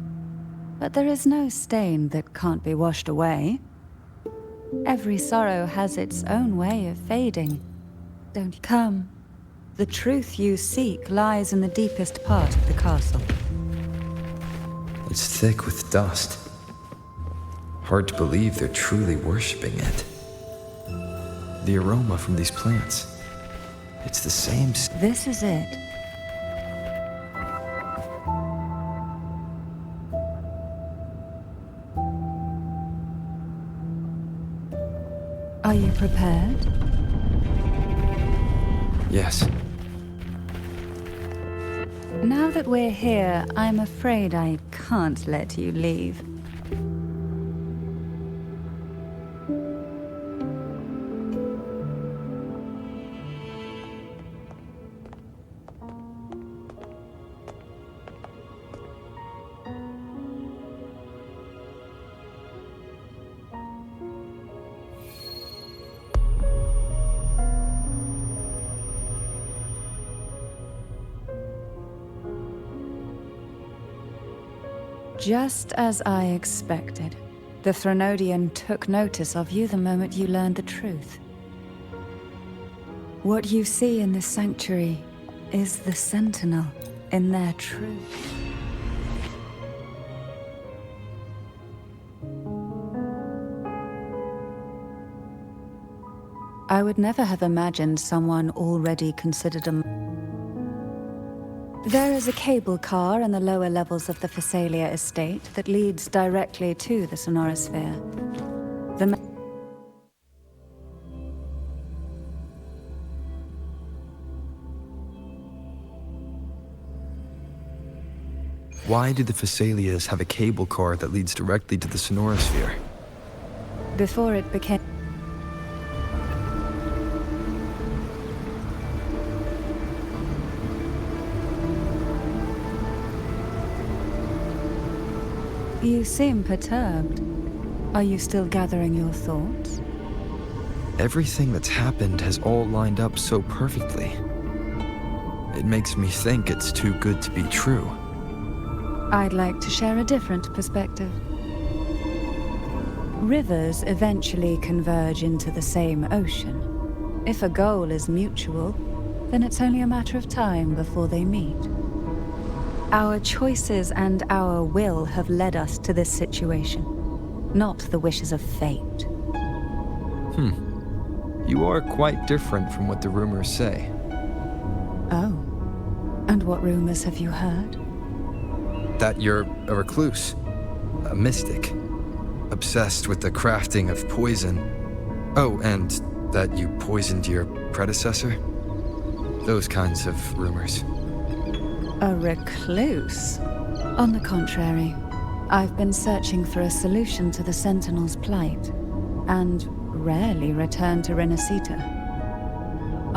but there is no stain that can't be washed away. Every sorrow has its own way of fading. Don't come. The truth you seek lies in the deepest part of the castle. It's thick with dust. Hard to believe they're truly worshipping it. The aroma from these plants. It's the same. This is it. Are you prepared? Yes. Now that we're here, I'm afraid I can't let you leave. Just as I expected, the Threnodian took notice of you the moment you learned the truth. What you see in this sanctuary is the Sentinel in their truth. I would never have imagined someone already considered a... There is a cable car in the lower levels of the Phasalia estate that leads directly to the Sonorosphere. Why do the Phasalias have a cable car that leads directly to the Sonorosphere? Before it became... You seem perturbed. Are you still gathering your thoughts? Everything that's happened has all lined up so perfectly. It makes me think it's too good to be true. I'd like to share a different perspective. Rivers eventually converge into the same ocean. If a goal is mutual, then it's only a matter of time before they meet. Our choices and our will have led us to this situation, not the wishes of fate. You are quite different from what the rumors say. Oh. And what rumors have you heard? That you're a recluse, a mystic, obsessed with the crafting of poison. Oh, and that you poisoned your predecessor? Those kinds of rumors. A recluse? On the contrary, I've been searching for a solution to the Sentinel's plight, and rarely return to Renacita.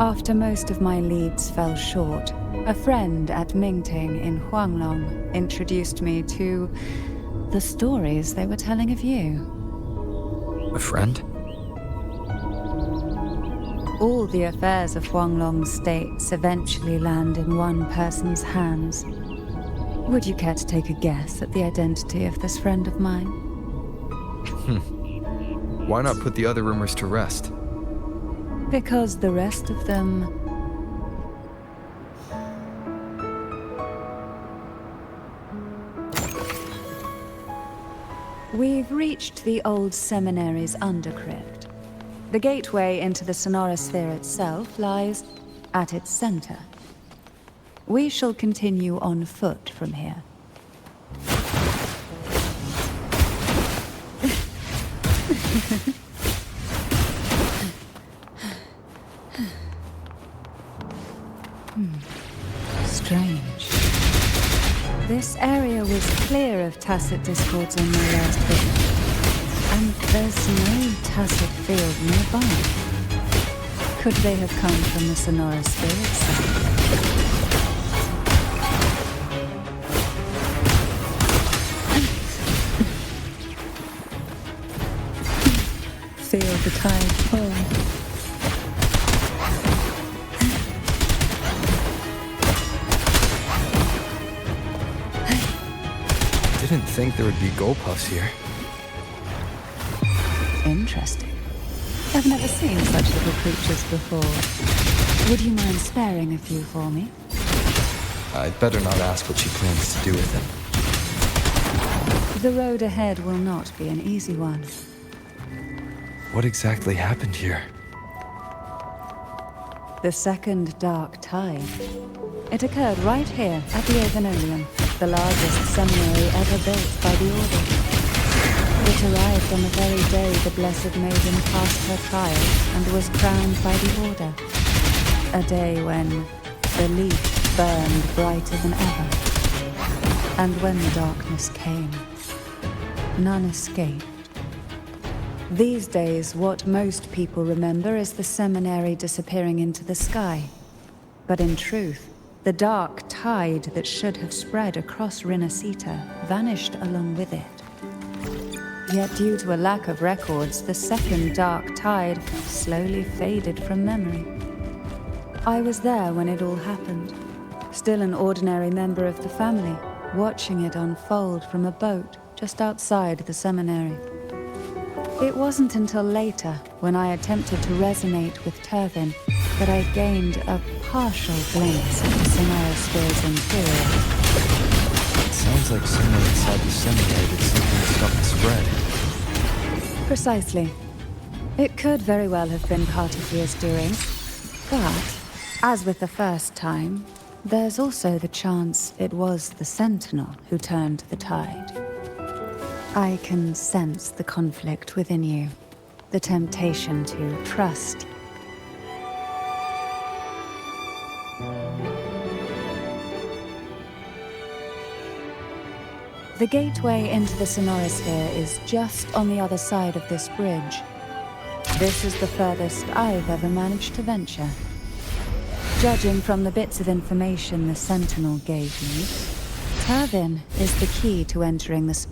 After most of my leads fell short, a friend at Mingting in Huanglong introduced me to the stories they were telling of you. A friend? All the affairs of Huanglong states eventually land in one person's hands. Would you care to take a guess at the identity of this friend of mine? Why not put the other rumors to rest? Because the rest of them... We've reached the old seminary's undercrypt. The gateway into the Sonorosphere itself lies at its center. We shall continue on foot from here. Strange. This area was clear of tacit discords on my last visit. And there's no tacit field nearby. Could they have come from the Sonorosphere itself? Feel the tide fall. Didn't think there would be Gulpuffs here. Interesting. I've never seen such little creatures before. Would you mind sparing a few for me? I'd better not ask what she plans to do with them. The road ahead will not be an easy one. What exactly happened here? The second dark tide. It occurred right here at the Avenolium, the largest seminary ever built by the Order. It arrived on the very day the Blessed Maiden passed her trial and was crowned by the Order. A day when the leaf burned brighter than ever. And when the darkness came, none escaped. These days, what most people remember is the seminary disappearing into the sky. But in truth, the dark tide that should have spread across Rinascita vanished along with it. Yet due to a lack of records, the second dark tide slowly faded from memory. I was there when it all happened, still an ordinary member of the family, watching it unfold from a boat just outside the seminary. It wasn't until later, when I attempted to resonate with Turvin, that I gained a partial glimpse of the Sonorosphere's interior. It sounds like someone inside the seminary did something to stop the spread. Precisely. It could very well have been Cartifia's doing, but, as with the first time, there's also the chance it was the Sentinel who turned the tide. I can sense the conflict within you, the temptation to trust. The gateway into the Sonorosphere is just on the other side of this bridge. This is the furthest I've ever managed to venture. Judging from the bits of information the Sentinel gave me, Turvin is the key to entering the...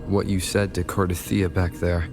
What you said to Cartithia back there.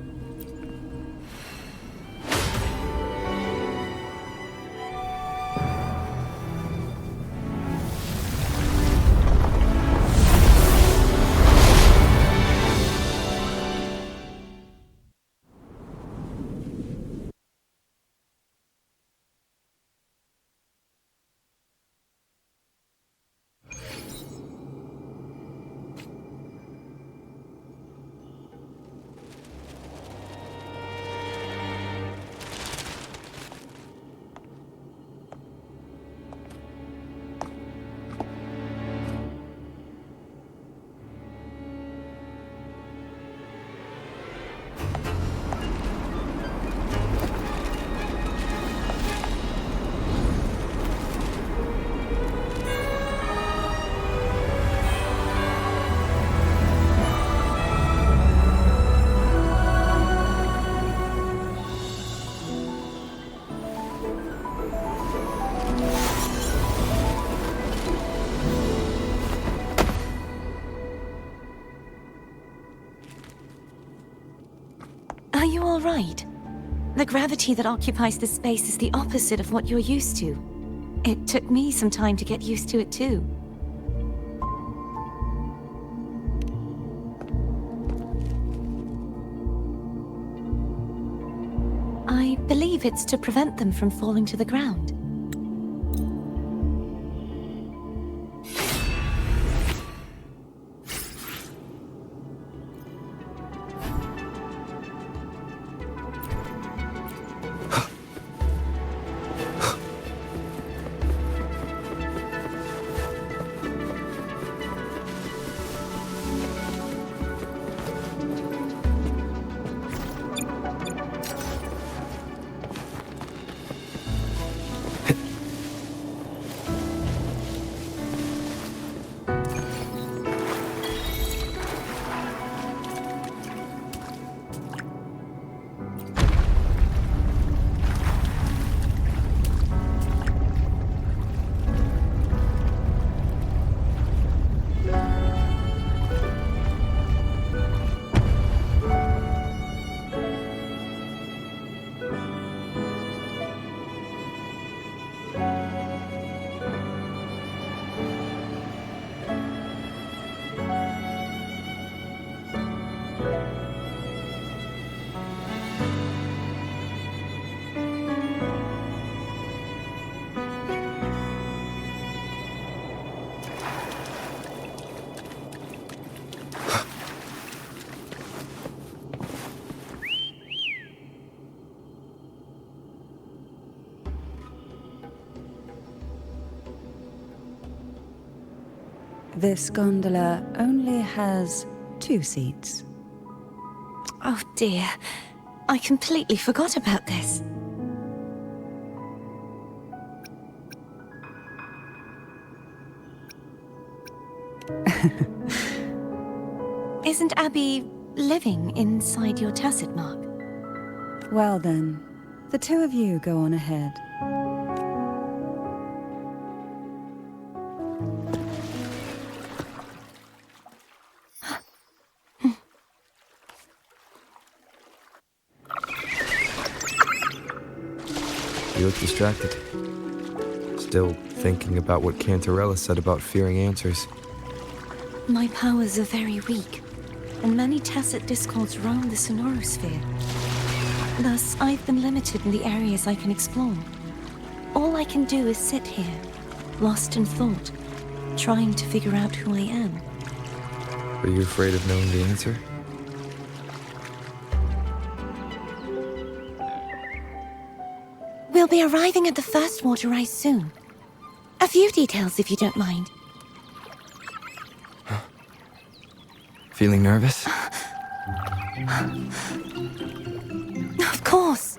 Are you all right? The gravity that occupies this space is the opposite of what you're used to. It took me some time to get used to it too. I believe it's to prevent them from falling to the ground. This gondola only has 2 seats. Oh dear, I completely forgot about this. Isn't Abby living inside your tacit mark? Well then, the 2 of you go on ahead. You look distracted. Still thinking about what Cantarella said about fearing answers. My powers are very weak, and many tacit discords roam the sonorosphere. Thus, I've been limited in the areas I can explore. All I can do is sit here, lost in thought, trying to figure out who I am. Are you afraid of knowing the answer? We'll be arriving at the first water rise soon. A few details, if you don't mind. Feeling nervous? Of course.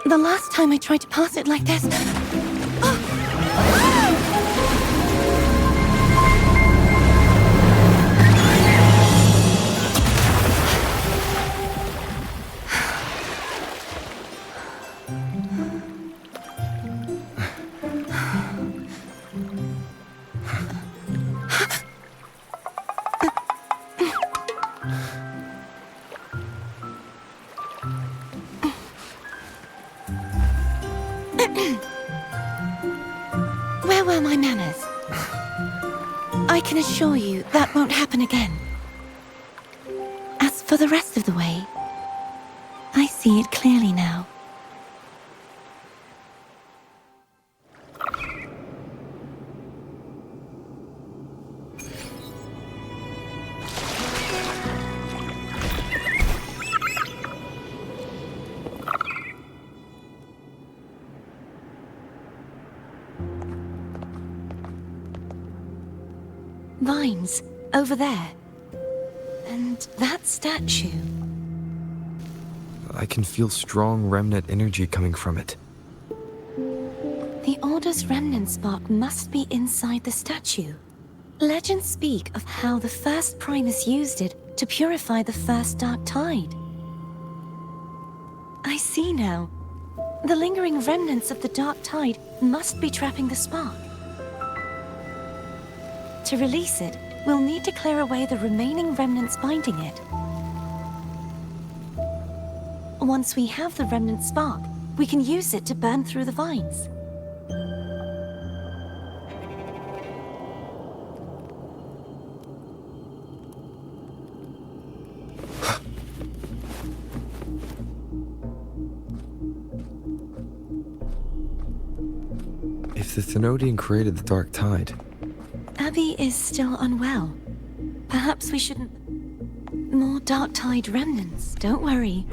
The last time I tried to pass it like this... Where were my manners? I can assure you that won't happen again. As for the rest of the way, I see it clearly now. Vines, over there. And that statue. I can feel strong remnant energy coming from it. The Order's remnant spark must be inside the statue. Legends speak of how the first Primus used it to purify the first Dark Tide. I see now. The lingering remnants of the Dark Tide must be trapping the spark. To release it, we'll need to clear away the remaining remnants binding it. Once we have the remnant spark, we can use it to burn through the vines. If the Thenodian created the Dark Tide, Abby is still unwell. Perhaps we shouldn't... More Dark Tide remnants, don't worry.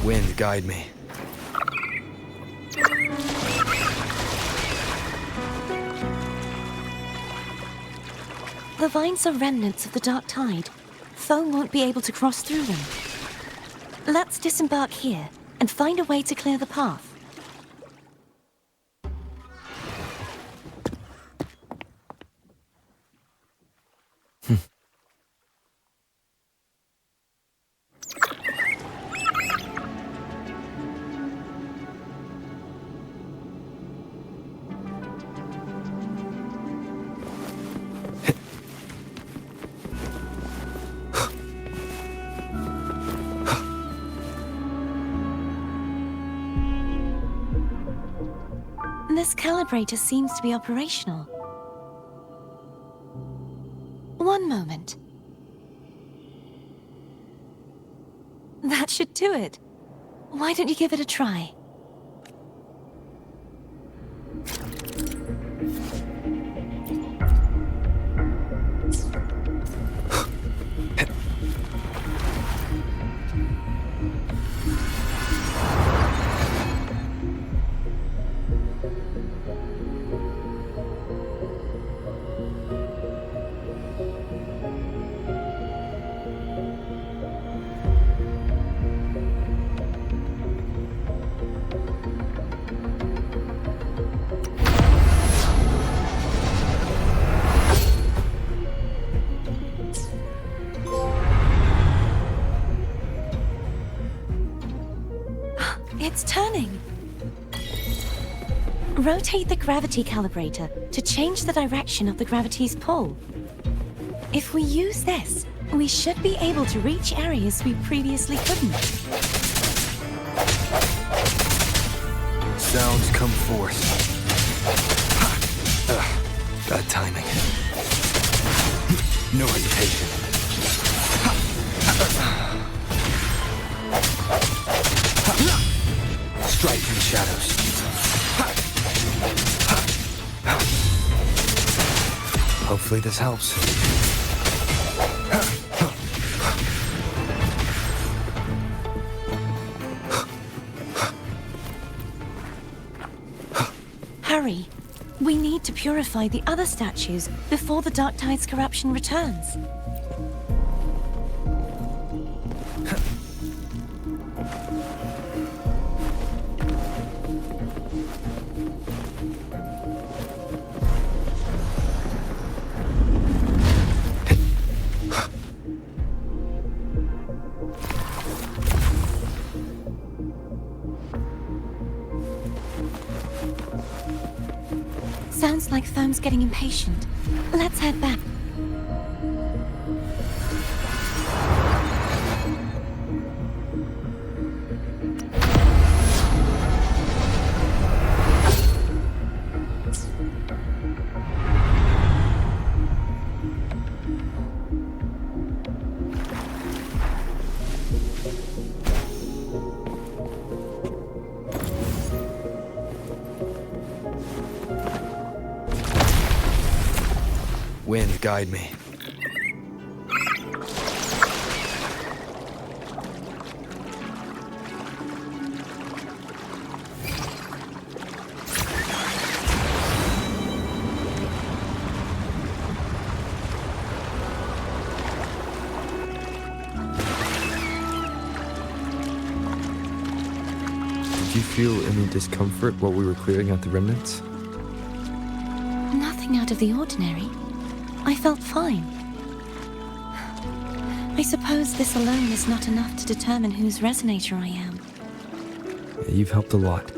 wind guide me. The vines are remnants of the Dark Tide, foe won't be able to cross through them. Let's disembark here and find a way to clear the path. This calibrator seems to be operational. One moment. That should do it. Why don't you give it a try? It's turning. Rotate the gravity calibrator to change the direction of the gravity's pull. If we use this, we should be able to reach areas we previously couldn't. Sounds come forth. Bad timing. No hesitation. Strike from shadows. Hopefully this helps. Hurry. We need to purify the other statues before the Dark Tide's corruption returns. Sounds like Foam's getting impatient. Let's head back. Wind, guide me. Did you feel any discomfort while we were clearing out the remnants? Nothing out of the ordinary. I felt fine. I suppose this alone is not enough to determine whose resonator I am. Yeah, you've helped a lot.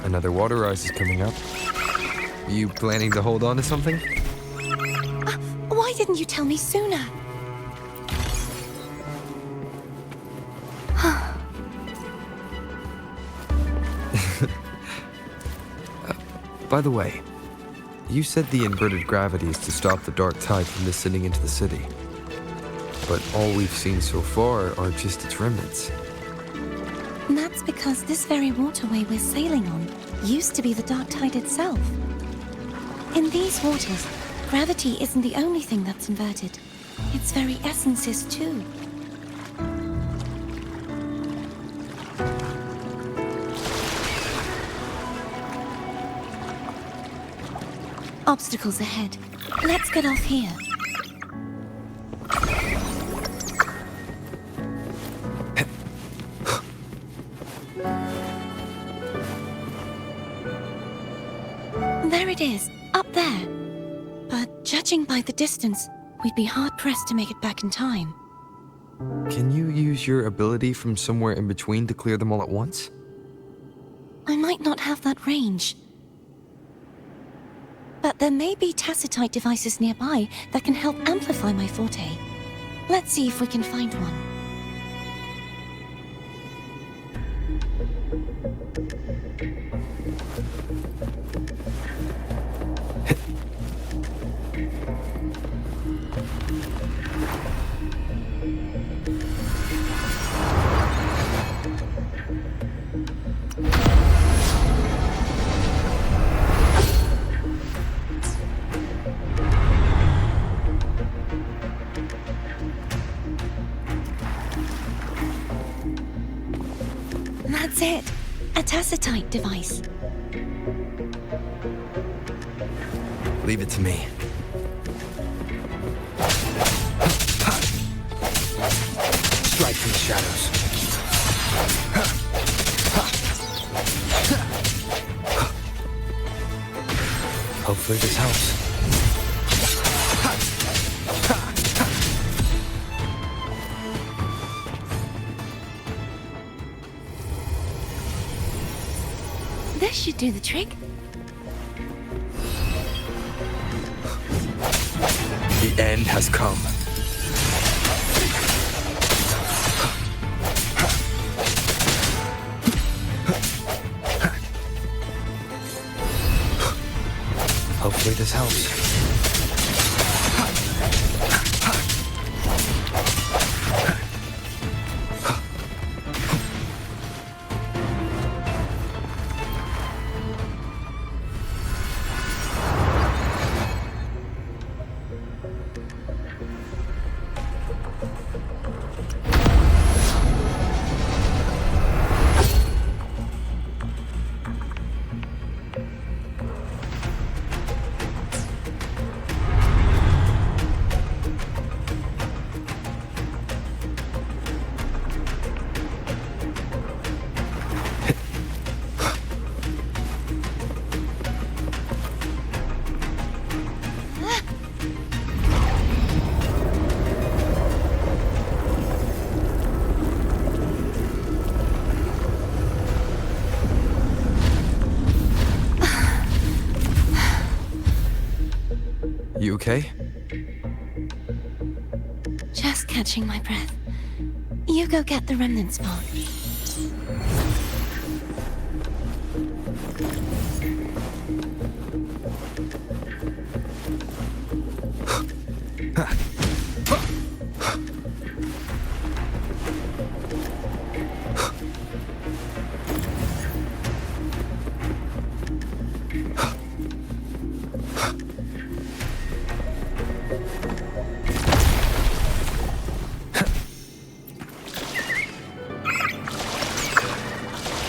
Another water rise is coming up. Are you planning to hold on to something? Why didn't you tell me sooner? By the way, you said the inverted gravity is to stop the dark tide from descending into the city. But all we've seen so far are just its remnants. And that's because this very waterway we're sailing on used to be the dark tide itself. In these waters, gravity isn't the only thing that's inverted. its very essence is too. Obstacles ahead. Let's get off here. There it is, up there. But judging by the distance, we'd be hard-pressed to make it back in time. Can you use your ability from somewhere in between to clear them all at once? I might not have that range. But there may be tacitite devices nearby that can help amplify my forte. Let's see if we can find one. That's it. A tacitite device. Leave it to me. Strike from the shadows. Hopefully this helps. This should do the trick. The end has come. Hopefully this helps. You okay? Just catching my breath. You go get the remnant spot.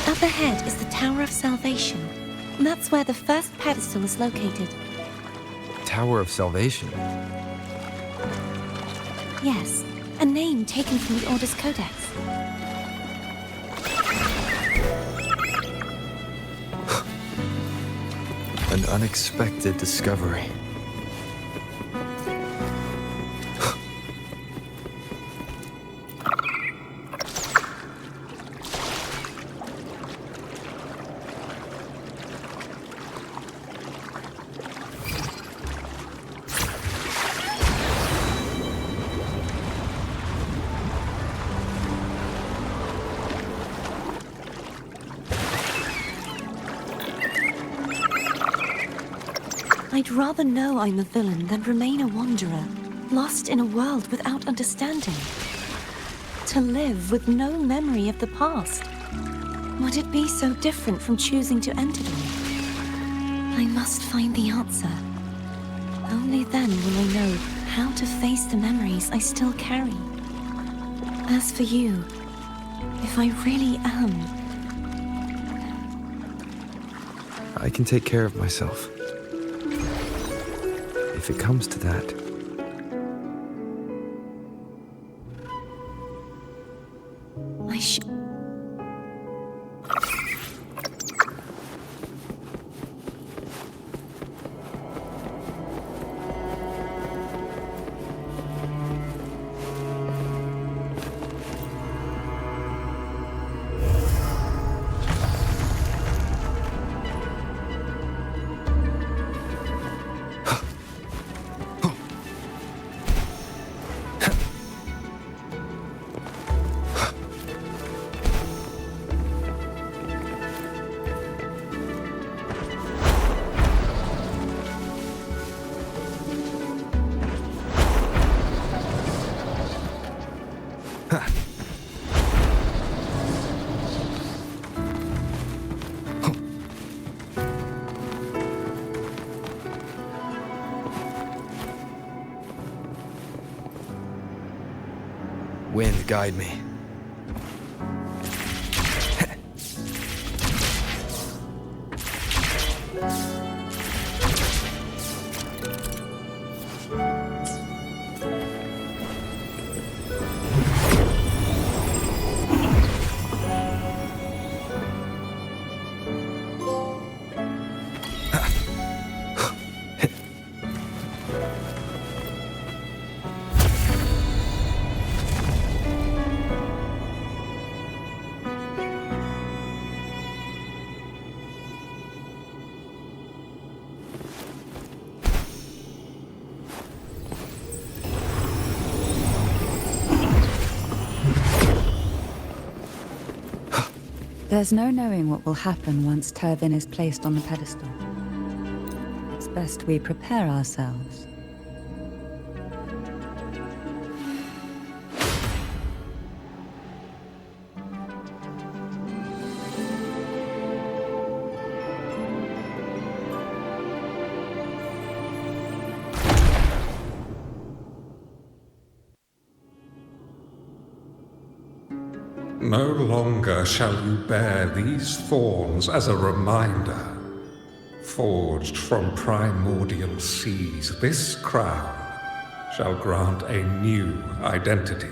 Up ahead is the Tower of Salvation. That's where the first pedestal is located. Tower of Salvation? Yes, a name taken from the Order's Codex. An unexpected discovery. I'd rather know I'm a villain than remain a wanderer, lost in a world without understanding. To live with no memory of the past. Would it be so different from choosing to enter them? I must find the answer. Only then will I know how to face the memories I still carry. As for you, if I really am... I can take care of myself. If it comes to that. I should... Wind, guide me. There's no knowing what will happen once Turvin is placed on the pedestal. It's best we prepare ourselves. No longer shall you bear these thorns as a reminder. Forged from primordial seas, this crown shall grant a new identity.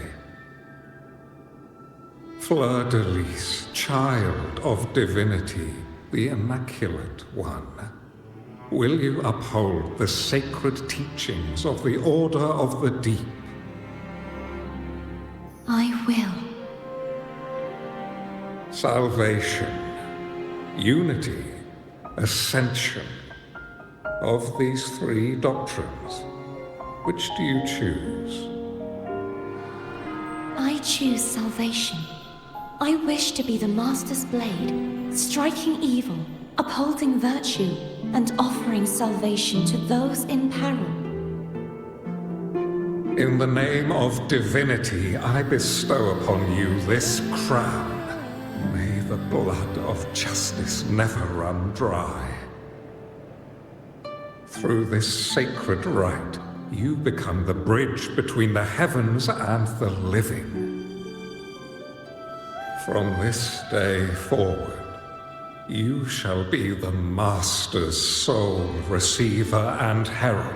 Fleur-de-Lis, child of divinity, the Immaculate One, will you uphold the sacred teachings of the Order of the Deep? I will. Salvation, unity, ascension. Of these three doctrines, which do you choose? I choose salvation. I wish to be the Master's blade, striking evil, upholding virtue, and offering salvation to those in peril. In the name of divinity, I bestow upon you this crown. May the blood of justice never run dry. Through this sacred rite, you become the bridge between the heavens and the living. From this day forward, you shall be the Master's sole receiver and herald.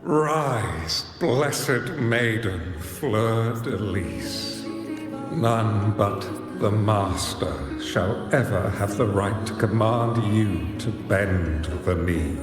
Rise, blessed maiden Fleur-de-Lis. None but the Master shall ever have the right to command you to bend the knee.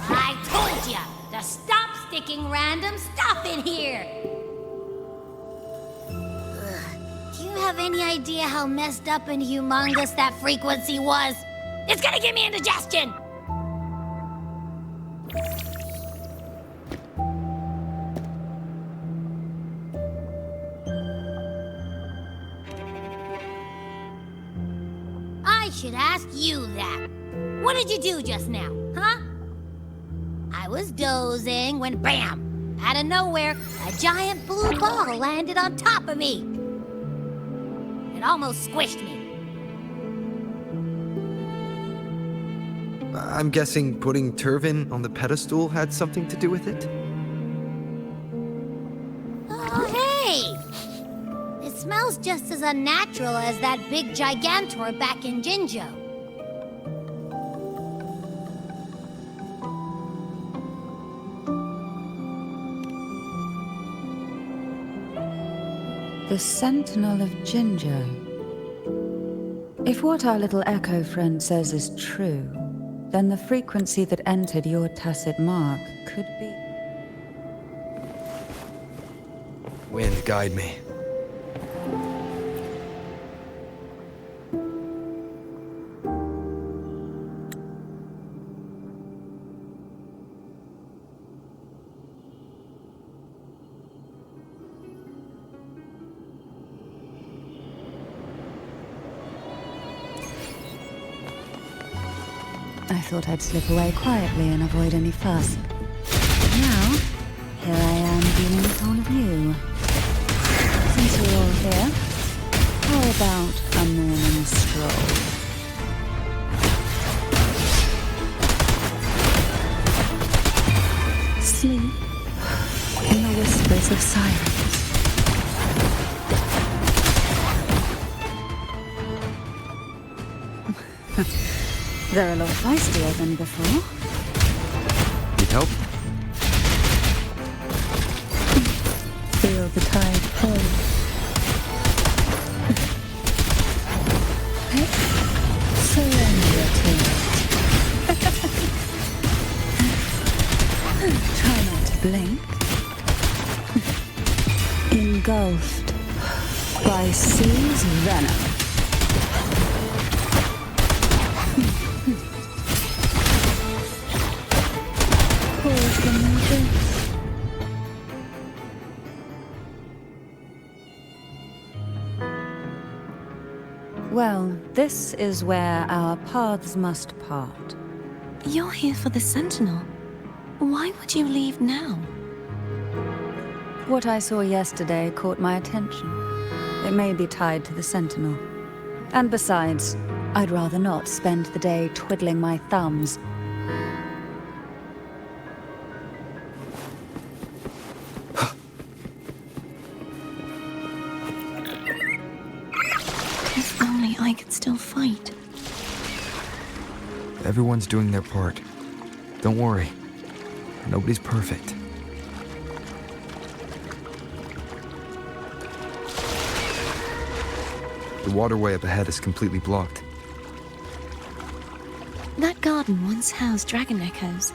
I told ya to stop sticking random stuff in here! Ugh. Do you have any idea how messed up and humongous that frequency was? It's gonna give me indigestion! I should ask you that. What did you do just now, huh? I was dozing when bam! Out of nowhere, a giant blue ball landed on top of me. It almost squished me. I'm guessing putting Turvin on the pedestal had something to do with it? Oh, hey! It smells just as unnatural as that big gigantor back in Jinjo. The Sentinel of Jinjo. If what our little echo friend says is true, then the frequency that entered your tacit mark could be... Wind, guide me. I thought I'd slip away quietly and avoid any fuss. Now, here I am dealing with all of you. Since you're all here, how about a morning stroll? Sleep in the whispers of silence. They're a lot feistier than before. Need help? Feel the tide pull. Surrender to it. Try not to blink. Engulfed by sea's venom. Well, this is where our paths must part. You're here for the Sentinel. Why would you leave now? What I saw yesterday caught my attention. It may be tied to the Sentinel. And besides, I'd rather not spend the day twiddling my thumbs. If only I could still fight. Everyone's doing their part. Don't worry. Nobody's perfect. The waterway up ahead is completely blocked. That garden once housed dragon echoes.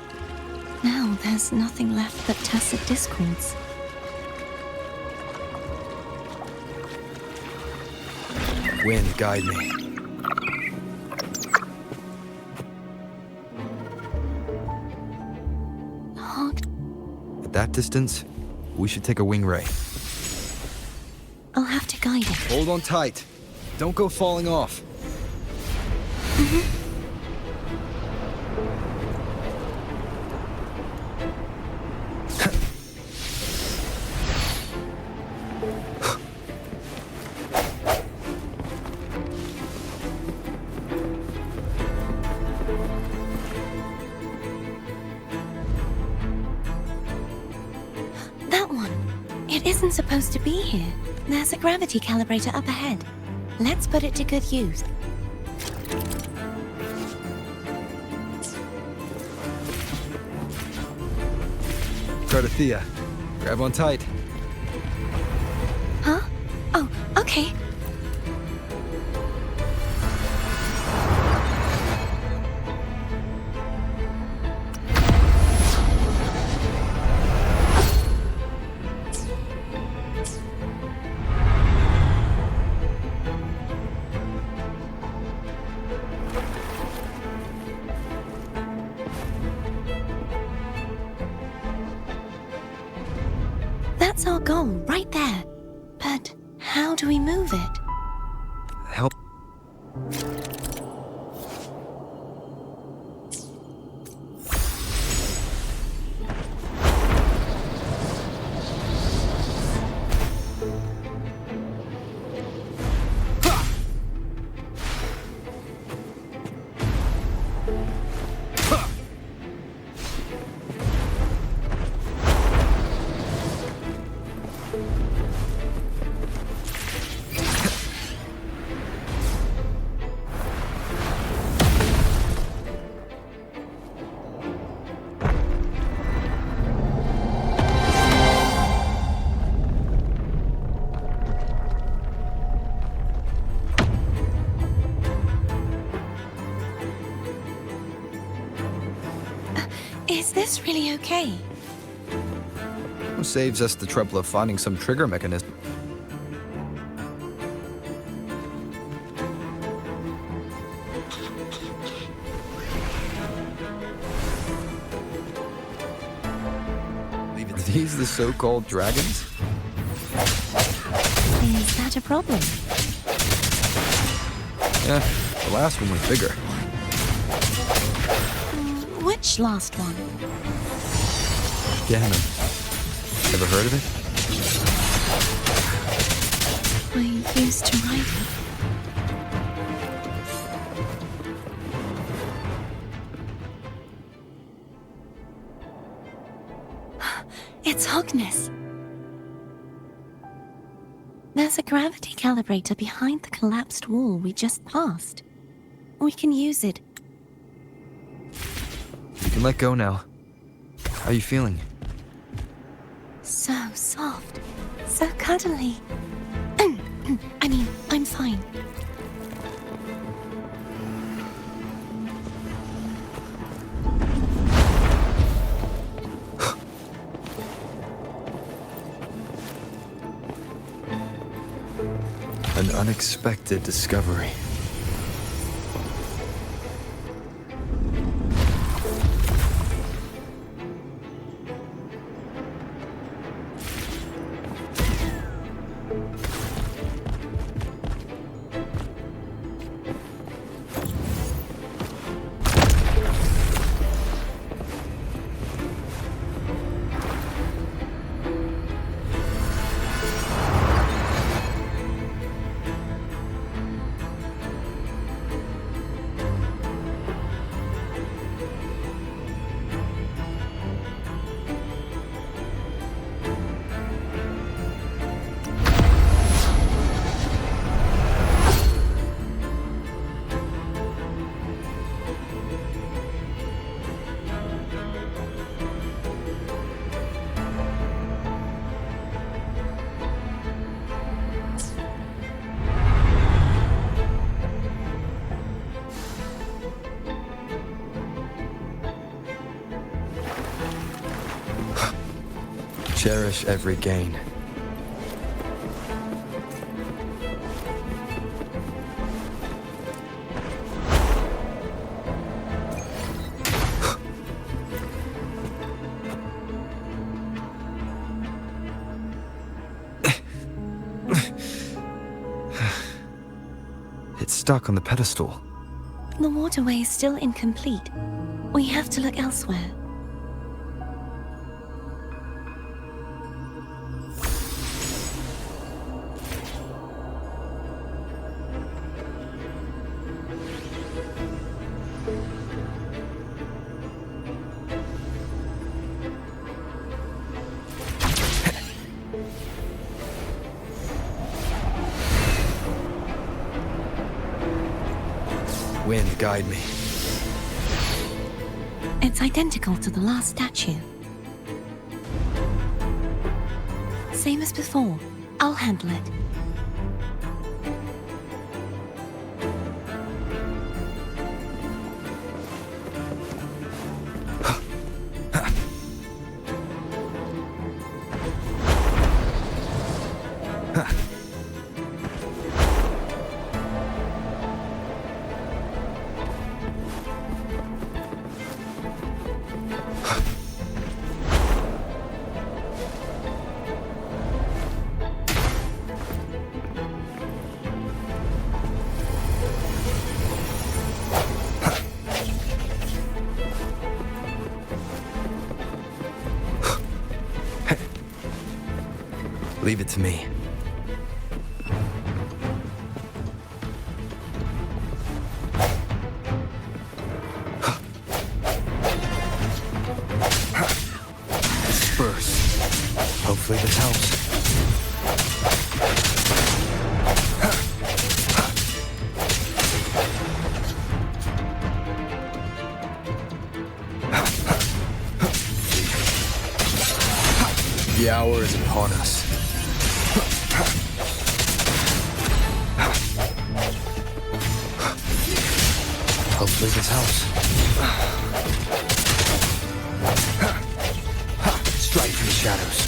Now there's nothing left but tacit discords. Wind, guide me. Hard. At that distance, we should take a wing ray. I'll have to guide it. Hold on tight. Don't go falling off. That one. It isn't supposed to be here. There's a gravity calibrator up ahead. Let's put it to good use. Protothea, grab on tight. Huh? Oh, okay. That's our goal, right there. But how do we move it? Help. Is this really okay? Saves us the trouble of finding some trigger mechanism. Are these the so-called dragons? Is that a problem? Yeah, the last one was bigger. Which last one? Ganon. Ever heard of it? I used to ride it. It's Hogness. There's a gravity calibrator behind the collapsed wall we just passed. We can use it. You can let go now. How are you feeling? So soft. So cuddly. I mean, I'm fine. An unexpected discovery. Cherish every gain. It's stuck on the pedestal. The waterway is still incomplete. We have to look elsewhere. Wind, guide me. It's identical to the last statue. Same as before. I'll handle it. Leave it to me. Disperse. Hopefully this helps. The hour is upon us. Hopefully this helps. Strike from the shadows.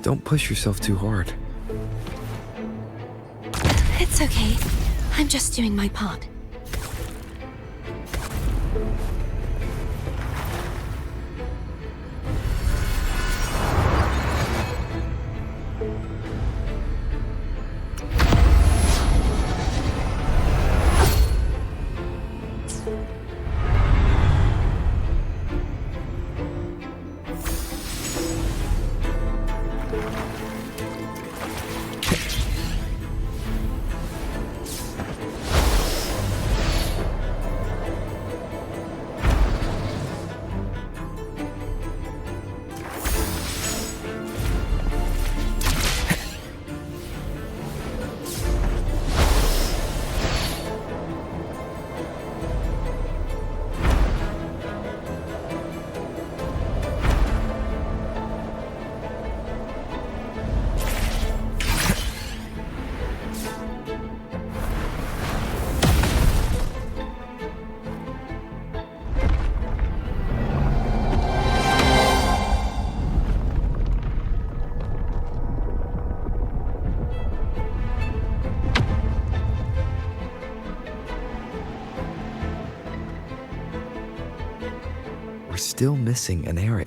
Don't push yourself too hard. It's okay. I'm just doing my part. We're still missing an area.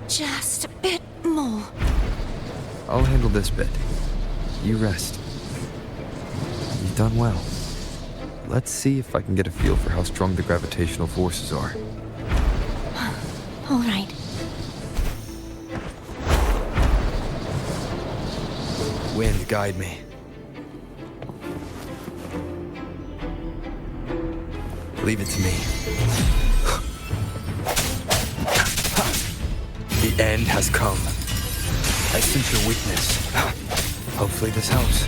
Just a bit more. I'll handle this bit. You rest. You've done well. Let's see if I can get a feel for how strong the gravitational forces are. All right. Wind, guide me. Leave it to me. The end has come. I sense your weakness. Hopefully this helps.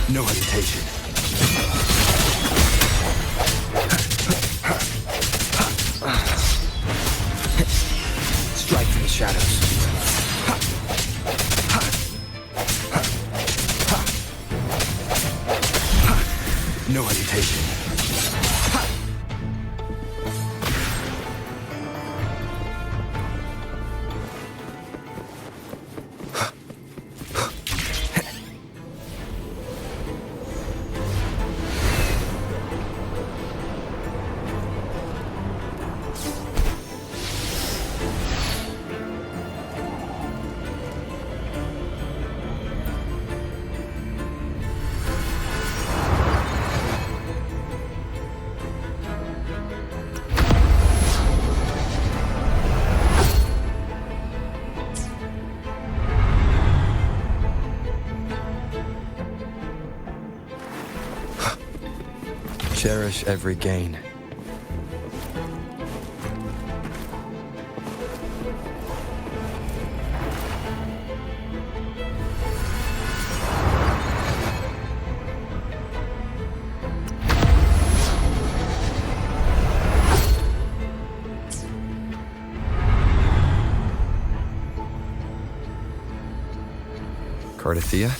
No hesitation. Strike from the shadows. No hesitation. Cherish every gain. Cardathia?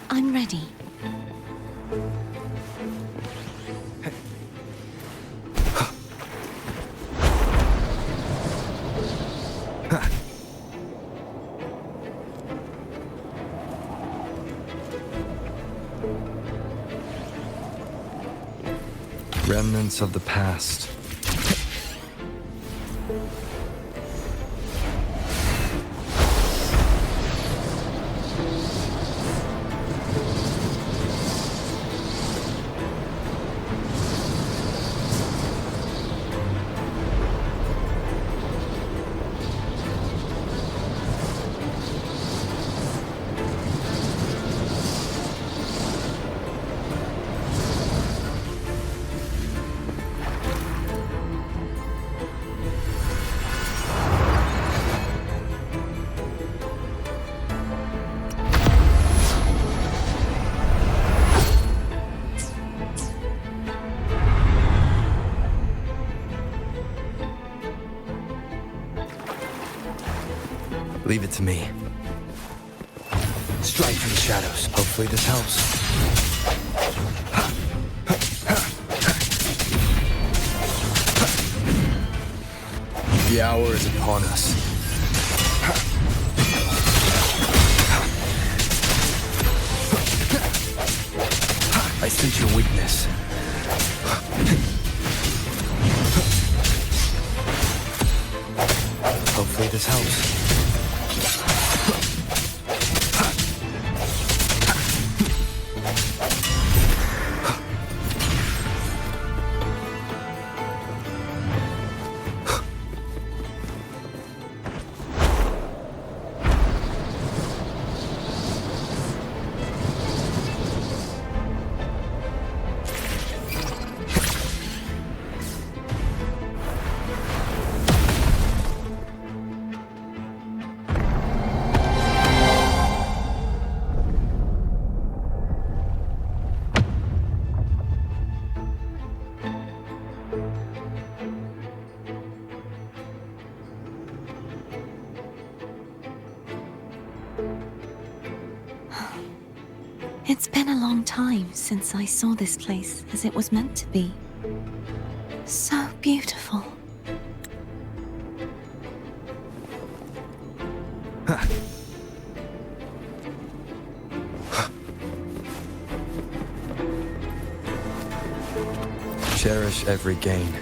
I'm ready. remnants of the past. Leave it to me. Strike from the shadows. Hopefully this helps. The hour is upon us. I sense your weakness. Hopefully this helps. It's been a long time since I saw this place as it was meant to be. So beautiful. Cherish every gain.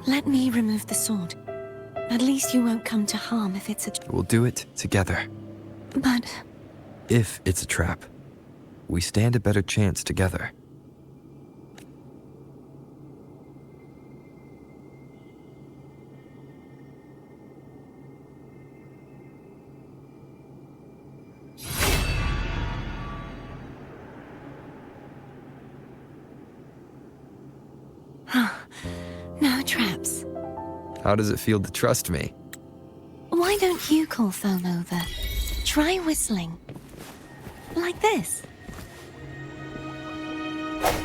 Let me remove the sword. At least you won't come to harm if it's a... We'll do it together. But... If it's a trap, we stand a better chance together. No traps. How does it feel to trust me? Why don't you call Foam over? Try whistling. Like this.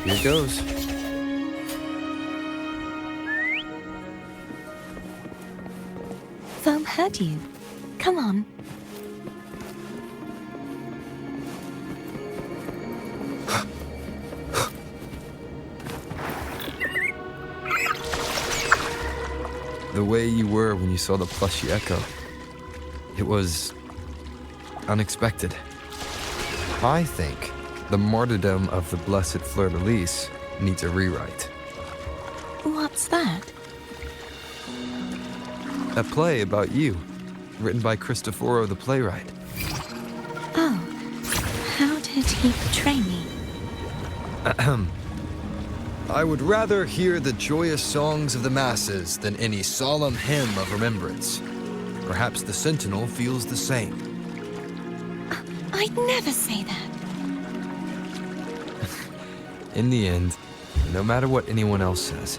Here goes. Foam heard you. Come on. The way you were when you saw the plushy echo. It was... unexpected. I think the martyrdom of the blessed fleur-de-lis needs a rewrite. What's that? A play about you, written by Cristoforo the playwright. Oh. How did he portray me? Ahem. I would rather hear the joyous songs of the masses than any solemn hymn of remembrance. Perhaps the Sentinel feels the same. I'd never say that. In the end, no matter what anyone else says,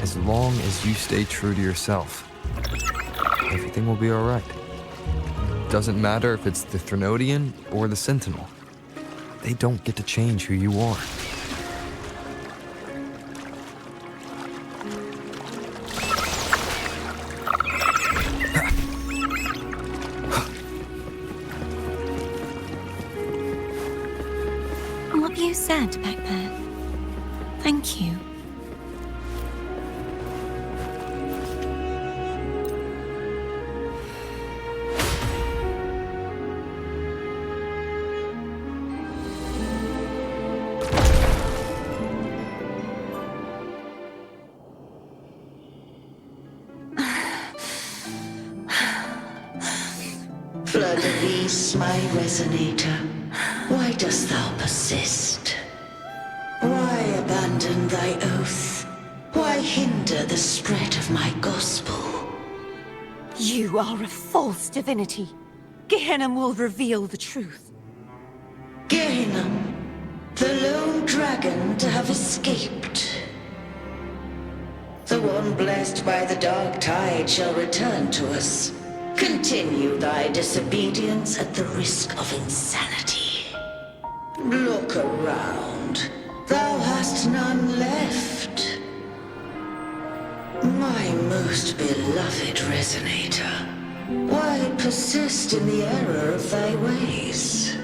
as long as you stay true to yourself, everything will be all right. Doesn't matter if it's the Threnodian or the Sentinel. They don't get to change who you are. What you said back there. Thank you. Peace, my resonator. Why dost thou persist? Why abandon thy oath? Why hinder the spread of my gospel? You are a false divinity. Gehenna will reveal the truth. Gehenna, the lone dragon to have escaped. The one blessed by the dark tide shall return to us. Continue thy disobedience at the risk of insanity. Look around. Thou hast none left. My most beloved resonator, why persist in the error of thy ways?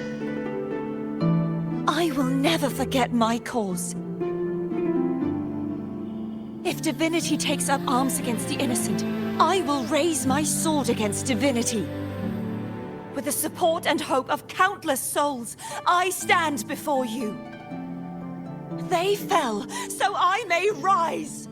I will never forget my cause. If divinity takes up arms against the innocent, I will raise my sword against divinity. With the support and hope of countless souls, I stand before you. They fell, so I may rise!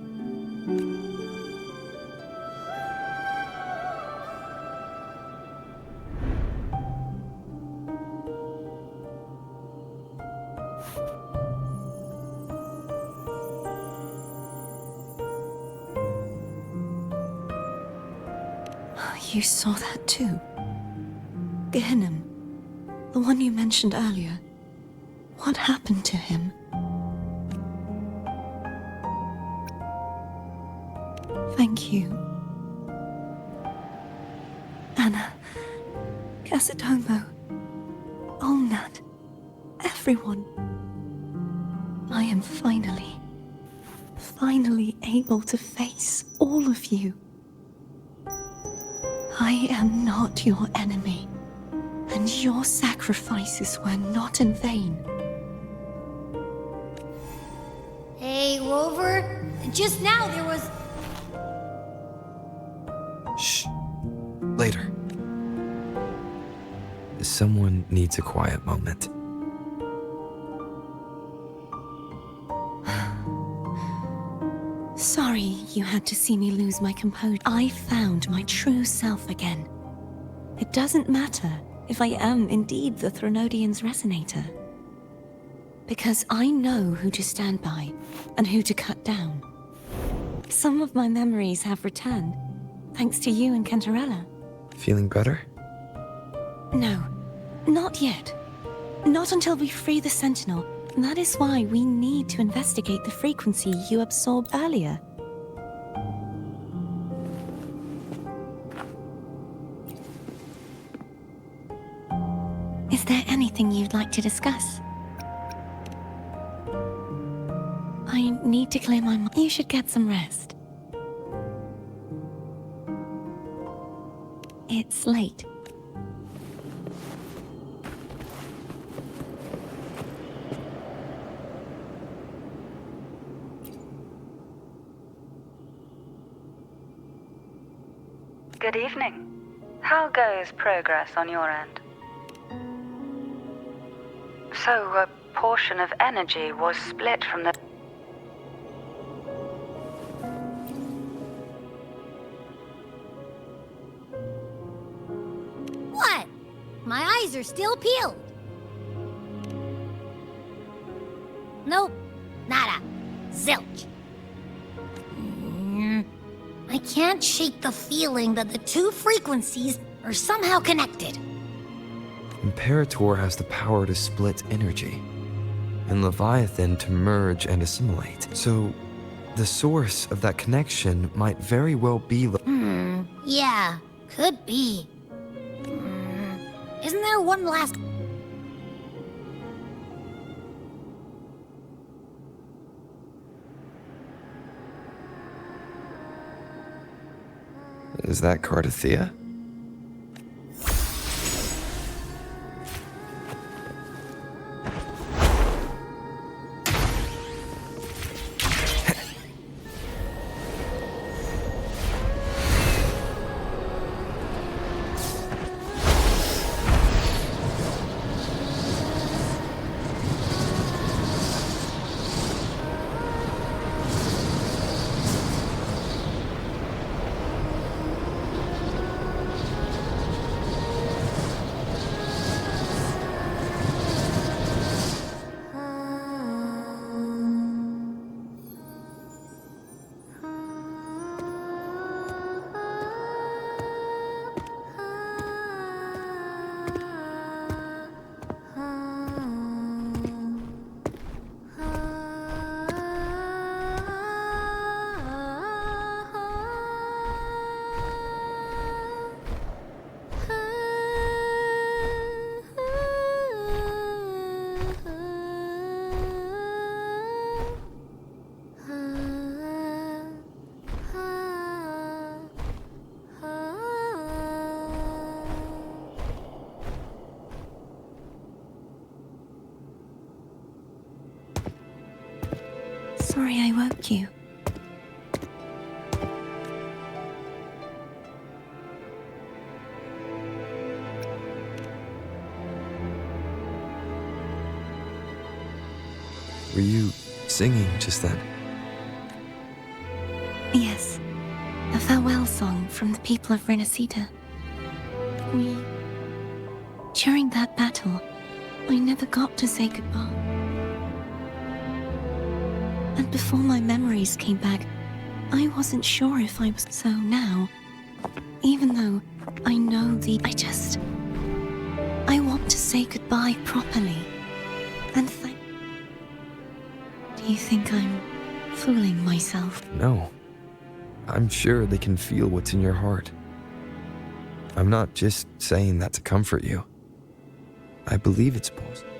You saw that too? Gehenna, the one you mentioned earlier. What happened to him? Thank you. Anna, Casadomo, Olnat, everyone. I am finally able to face all of you. I am not your enemy, and your sacrifices were not in vain. Hey, Rover. Just now there was... Shh. Later. Someone needs a quiet moment. Sorry you had to see me lose my composure. I found my true self again. It doesn't matter if I am indeed the Threnodian's resonator. Because I know who to stand by and who to cut down. Some of my memories have returned, thanks to you and Cantarella. Feeling better? No, not yet. Not until we free the Sentinel. That is why we need to investigate the frequency you absorbed earlier. Is there anything you'd like to discuss? I need to clear my mind. You should get some rest. It's late. Good evening. How goes progress on your end? So, a portion of energy was split from the... What? My eyes are still peeled. Nope. Nada. Zilch. I can't shake the feeling that the two frequencies are somehow connected. Imperator has the power to split energy, and Leviathan to merge and assimilate. So, the source of that connection might very well be... Yeah, could be. Isn't there one last... Is that Cardathea? sorry I woke you. Were you singing just then? Yes. A farewell song from the people of Renacita. During that battle, I never got to say goodbye. And before my memories came back, I wasn't sure if I was so now. Even though I know I want to say goodbye properly. And do you think I'm fooling myself? No. I'm sure they can feel what's in your heart. I'm not just saying that to comfort you. I believe it's possible.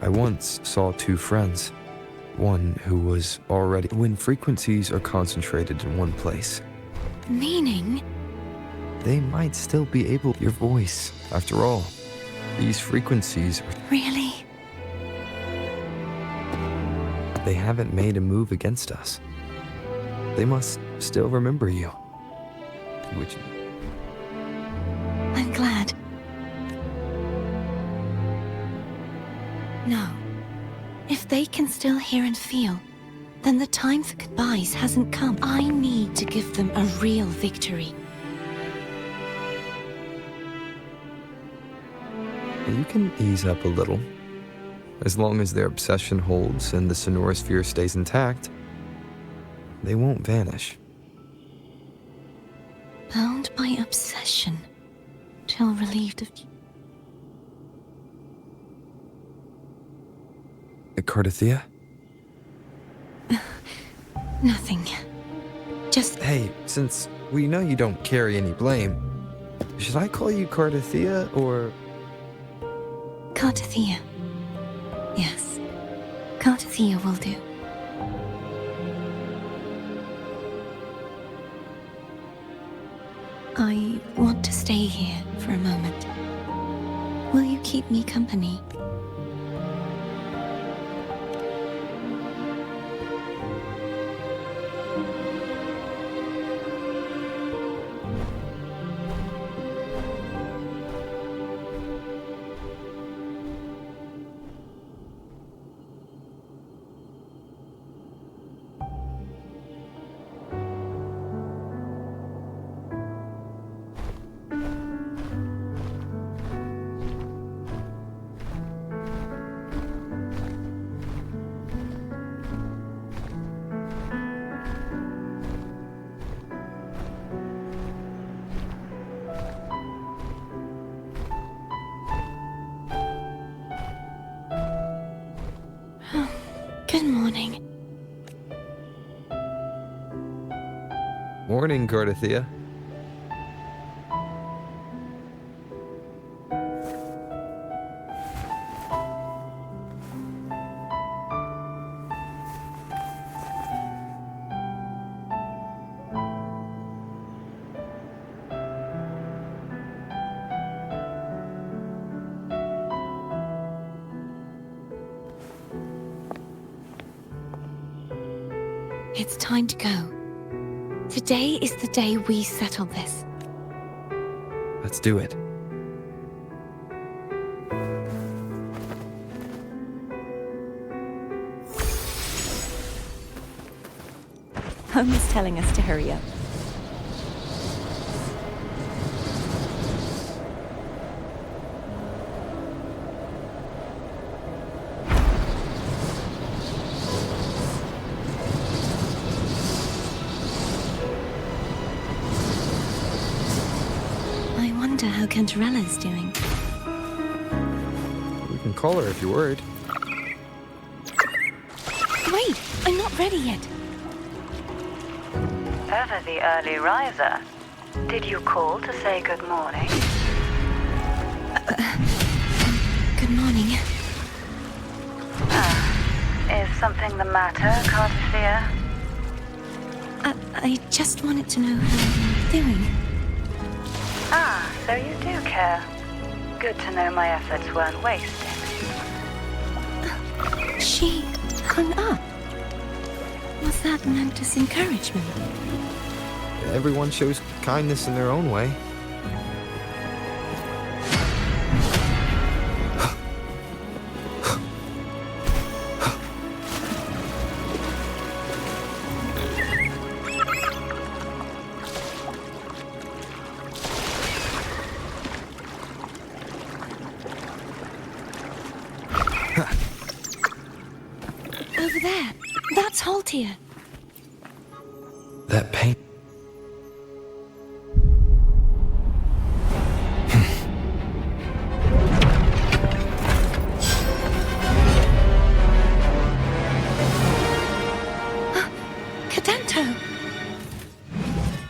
I once saw two friends. One who was already... When frequencies are concentrated in one place, Meaning? they might still be able... Your voice, after all. These frequencies are... Really? They haven't made a move against us. They must still remember you. Which... I'm glad. No. If they can still hear and feel, then the time for goodbyes hasn't come. I need to give them a real victory. You can ease up a little. As long as their obsession holds and the sonorosphere stays intact, they won't vanish. Bound by obsession, till relieved of... Cardathea? Nothing. Just... Hey, since we know you don't carry any blame, should I call you Cardathea or... Cardathea. Yes. Cardathea will do. I want to stay here for a moment. Will you keep me company? Good morning. Morning, Cardathea. It's time to go. Today is the day we settle this. Let's do it. Home is telling us to hurry up. How Cantarella's doing. We can call her if you're worried. Wait, I'm not ready yet. Ever the early riser. Did you call to say good morning? Good morning. Is something the matter, Cardathea? I just wanted to know how you're doing. Ah, so you do care. Good to know my efforts weren't wasted. She hung up. Was that meant as encouragement? Everyone shows kindness in their own way. Over there. That's Haltia. That pain. Cadento!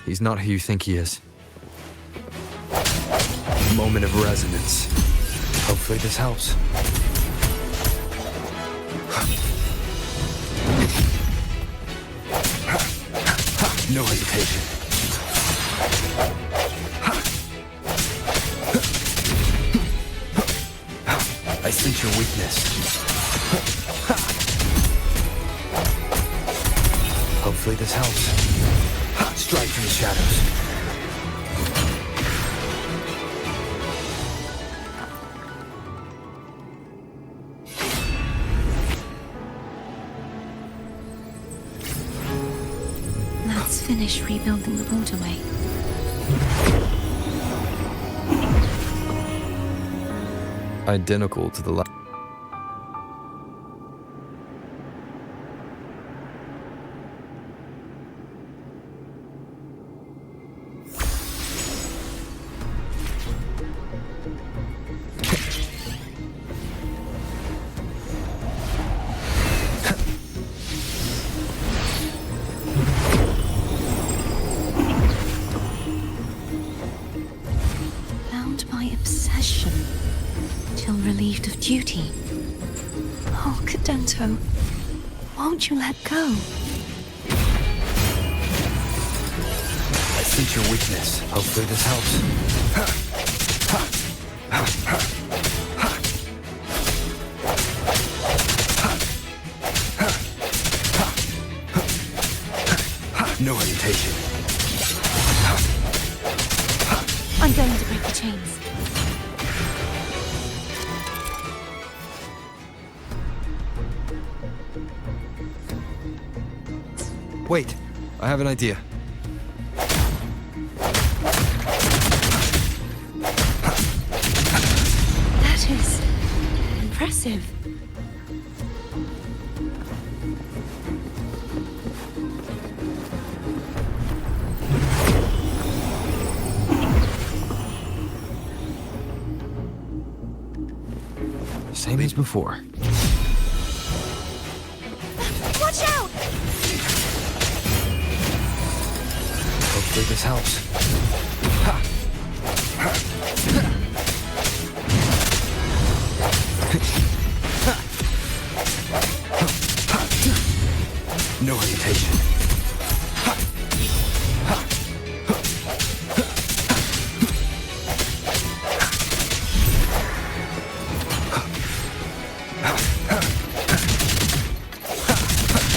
He's not who you think he is. Moment of resonance. Hopefully this helps. No hesitation. I sense your weakness. Hopefully this helps. Strike from the shadows. Let's finish rebuilding the waterway. Identical to the last. Bound by obsession, till relieved of duty. Oh, Cadento, won't you let go? I sense your weakness. Hopefully this helps. No hesitation. I'm going to break the chains. Wait, I have an idea. That is impressive. Same as before. Watch out! Hopefully this helps. No hesitation.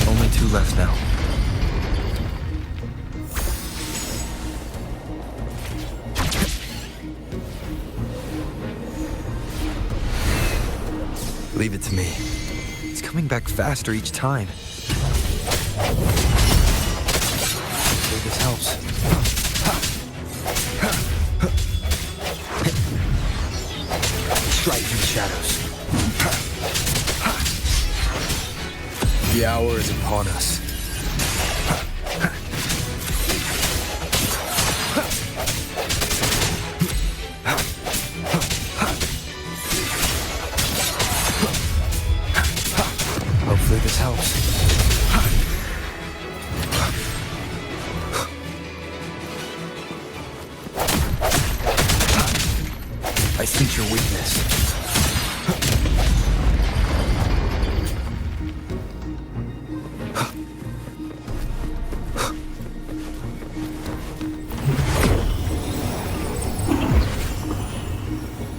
Only two left now. Leave it to me. It's coming back faster each time. Hopefully this helps. Strike through the shadows. The hour is upon us. Hopefully this helps. I sense your weakness.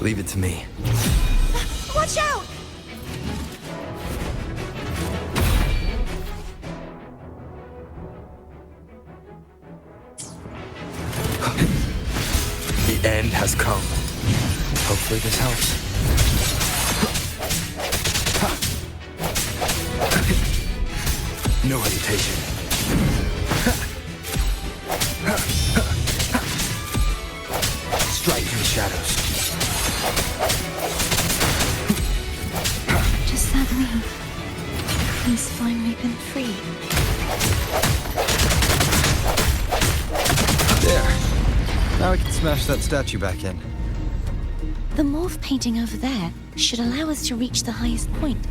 Leave it to me. Watch out! has come. Hopefully this helps. No hesitation. Strike in the shadows. Does that mean he's finally been free? There. Now we can smash that statue back in. The morph painting over there should allow us to reach the highest point.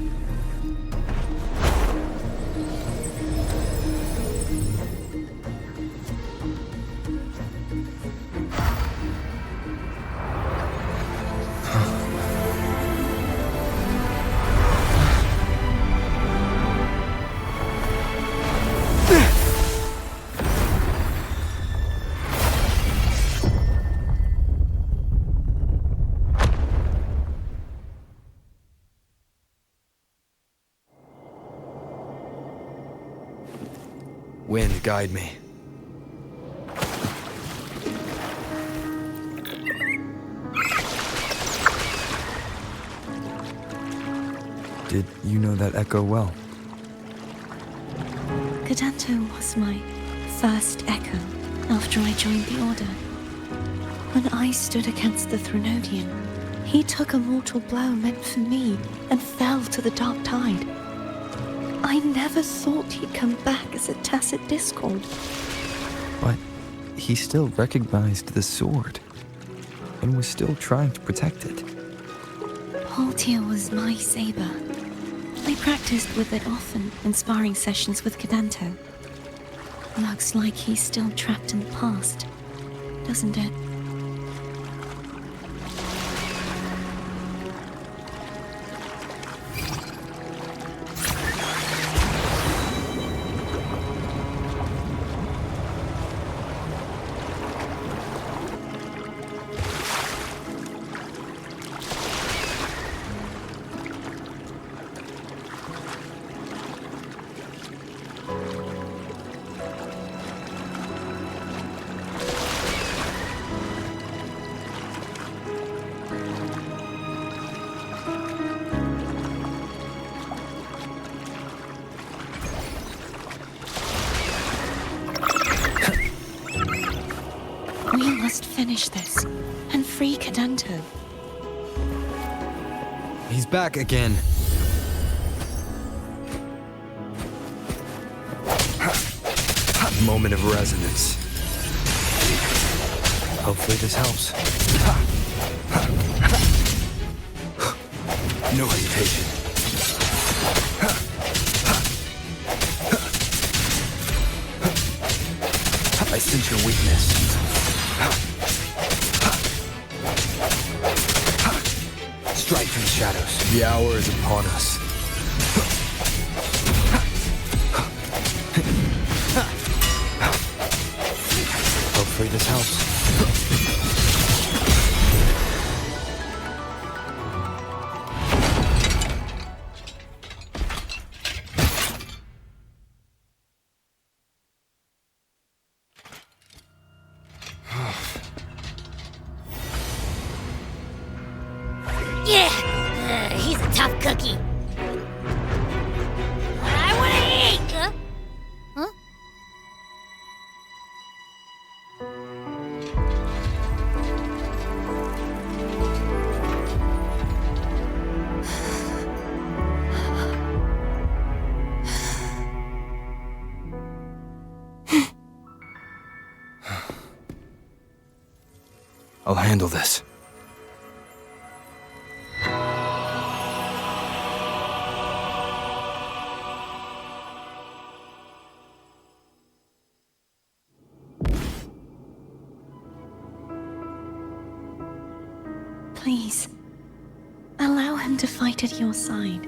Wind, guide me. Did you know that echo well? Cadanto was my first echo after I joined the Order. When I stood against the Threnodian, he took a mortal blow meant for me and fell to the Dark Tide. I never thought he'd come back as a tacit discord. But he still recognized the sword and was still trying to protect it. Haltia was my saber. I practiced with it often in sparring sessions with Cadanto. Looks like he's still trapped in the past, doesn't it? We must finish this and free Cadanto. He's back again. Moment of resonance. Hopefully this helps. No hesitation. I sense your weakness. Strike from the shadows. The hour is upon us. Hopefully this helps. Yeah! He's a tough cookie. I wanna eat! Huh? I'll handle this. Please, allow him to fight at your side.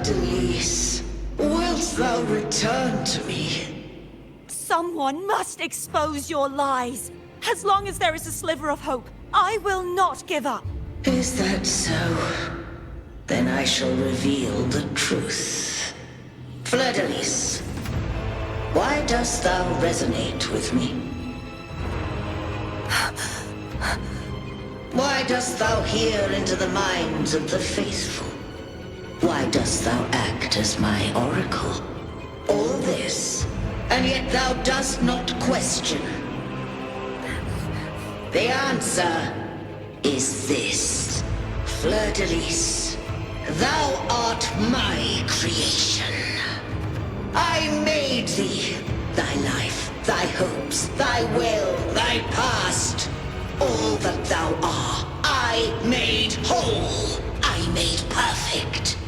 Fleur-de-Lis, wilt thou return to me? Someone must expose your lies. As long as there is a sliver of hope, I will not give up. Is that so? Then I shall reveal the truth. Fleur-de-Lis, why dost thou resonate with me? Why dost thou hear into the minds of the faithful? Why dost thou act as my oracle? All this, and yet thou dost not question. The answer is this. Fleur-de-Lis, thou art my creation. I made thee, thy life, thy hopes, thy will, thy past. All that thou art, I made whole. I made perfect.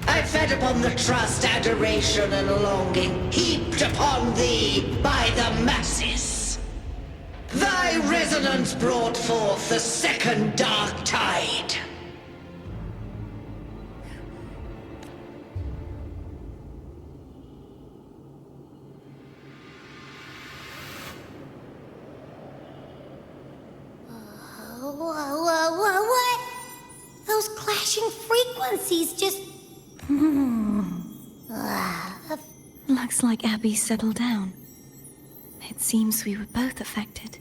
I fed upon the trust, adoration, and longing heaped upon thee by the masses. Thy resonance brought forth the second dark tide. What? Those clashing frequencies just... Looks like Abby settled down. It seems we were both affected.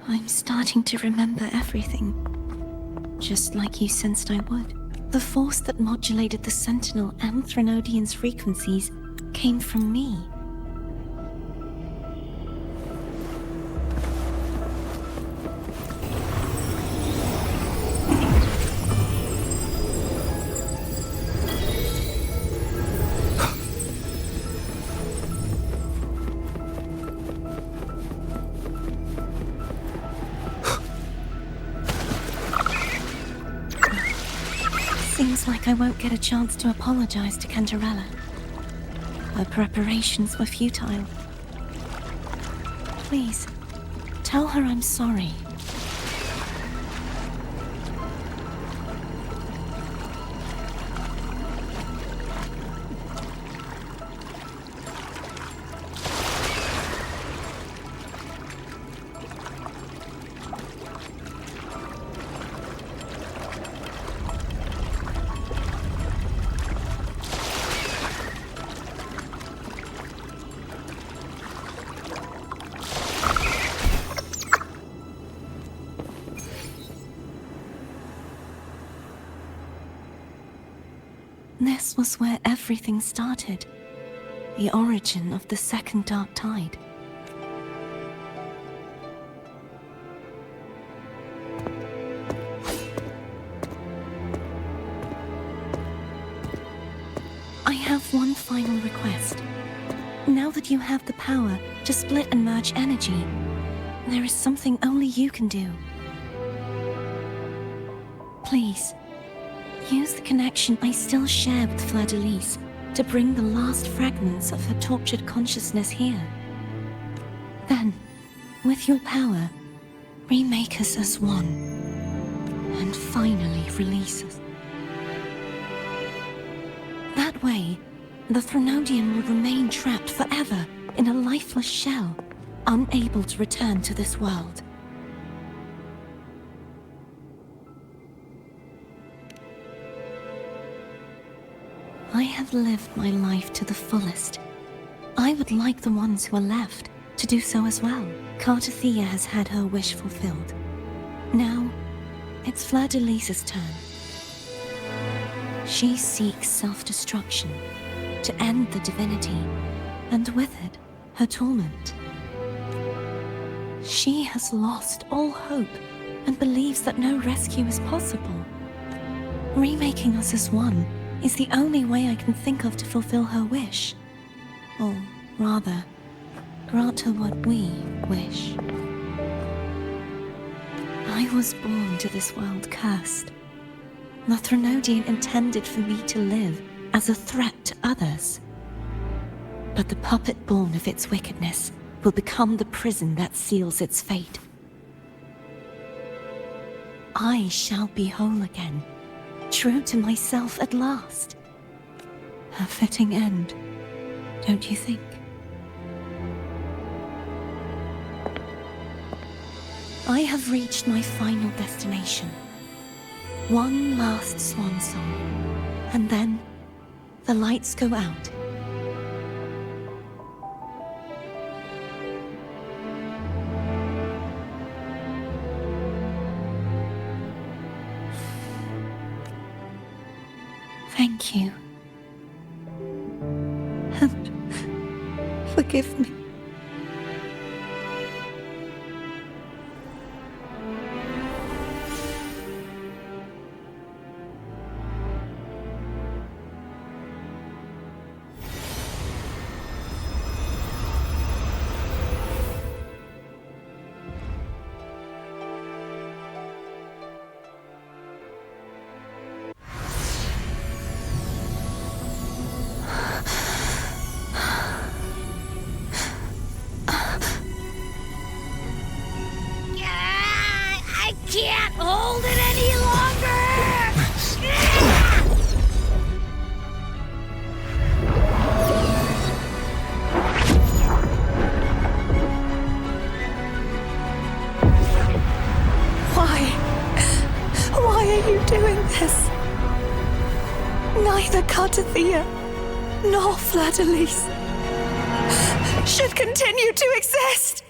I'm starting to remember everything. Just like you sensed I would. The force that modulated the Sentinel and Threnodian's frequencies came from me. Seems like I won't get a chance to apologize to Cantarella. Her preparations were futile. Please, tell her I'm sorry. This was where everything started. The origin of the second dark tide. I have one final request. Now that you have the power to split and merge energy, there is something only you can do. Please, use the connection I still share with Fleur-de-Lis to bring the last fragments of her tortured consciousness here. Then, with your power, remake us as one, and finally release us. That way, the Threnodian will remain trapped forever in a lifeless shell, unable to return to this world. I have lived my life to the fullest. I would like the ones who are left to do so as well. Cartathea has had her wish fulfilled. Now, it's Fleur-de-Lis's turn. She seeks self-destruction to end the divinity, and with it, her torment. She has lost all hope and believes that no rescue is possible. Remaking us as one is the only way I can think of to fulfill her wish. Or rather, grant her what we wish. I was born to this world cursed. The Threnodian intended for me to live as a threat to others. But the puppet born of its wickedness will become the prison that seals its fate. I shall be whole again, True to myself at last. A fitting end, don't you think? I have reached my final destination. One last swan song, and then the lights go out. Thank you. And forgive me. I can't hold it any longer! Why are you doing this? Neither Cartathea nor Fleur-de-Lis should continue to exist!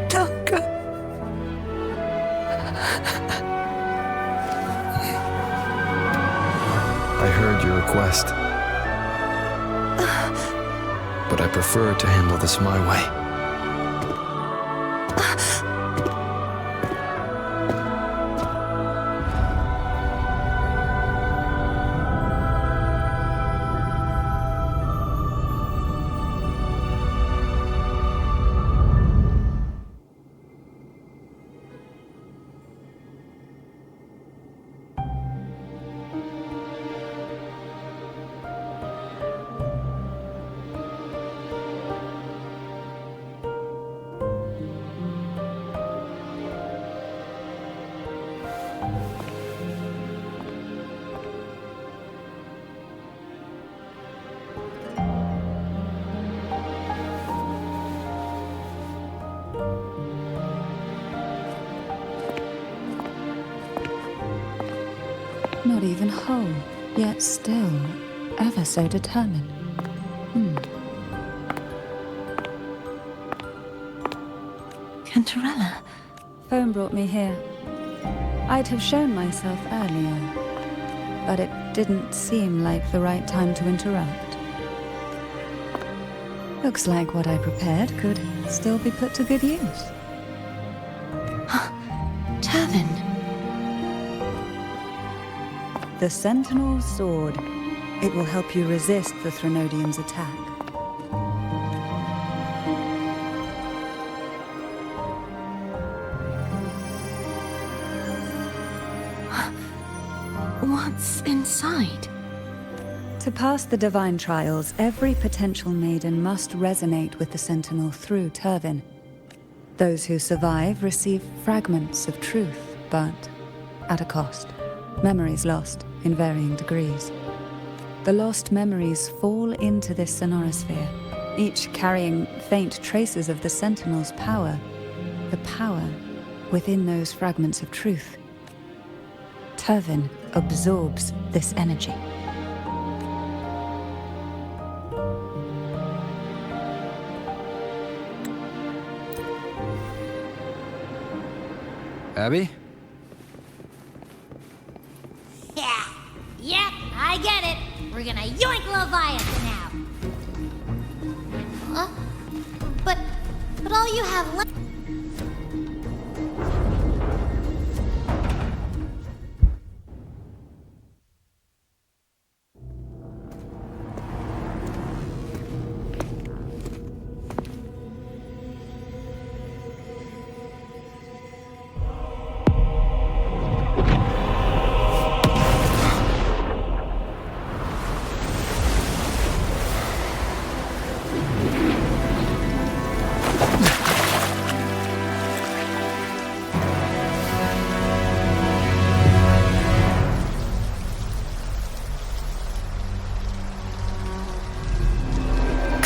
Don't go. I heard your request. But I prefer to handle this my way. Not even whole, yet still ever so determined. Cantarella. Phone brought me here. I'd have shown myself earlier, but it didn't seem like the right time to interrupt. Looks like what I prepared could still be put to good use. Turvin. The Sentinel's sword. It will help you resist the Threnodians' attack. What's inside? To pass the divine trials, every potential maiden must resonate with the Sentinel through Turvin. Those who survive receive fragments of truth, but at a cost. Memories lost in varying degrees. The lost memories fall into this sonorosphere, each carrying faint traces of the Sentinel's power, the power within those fragments of truth. Turvin absorbs this energy. Abby? Yeah, yep, I get it. We're gonna yoink Leviathan now. Huh? But all you have left...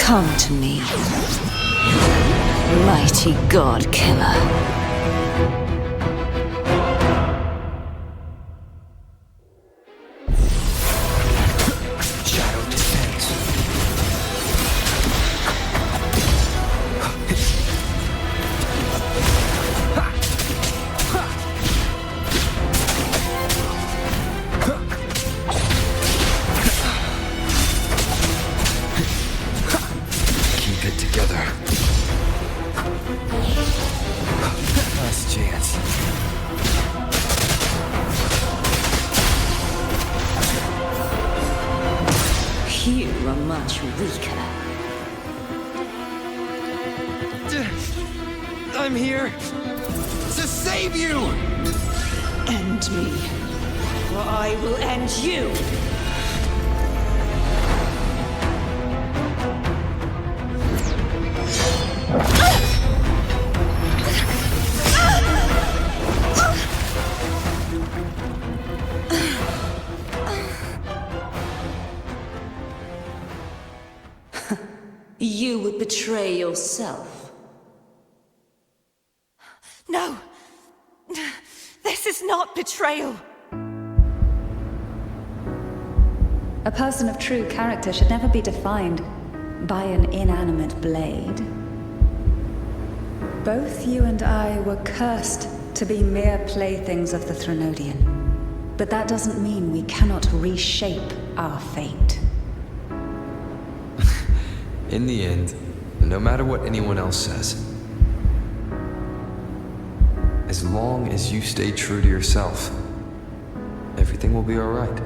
Come to me, mighty god killer. Last chance. You are much weaker. I'm here to save you! End me, or I will end you! You would betray yourself. No! This is not betrayal! A person of true character should never be defined by an inanimate blade. Both you and I were cursed to be mere playthings of the Threnodian. But that doesn't mean we cannot reshape our fate. In the end, no matter what anyone else says, as long as you stay true to yourself, everything will be alright.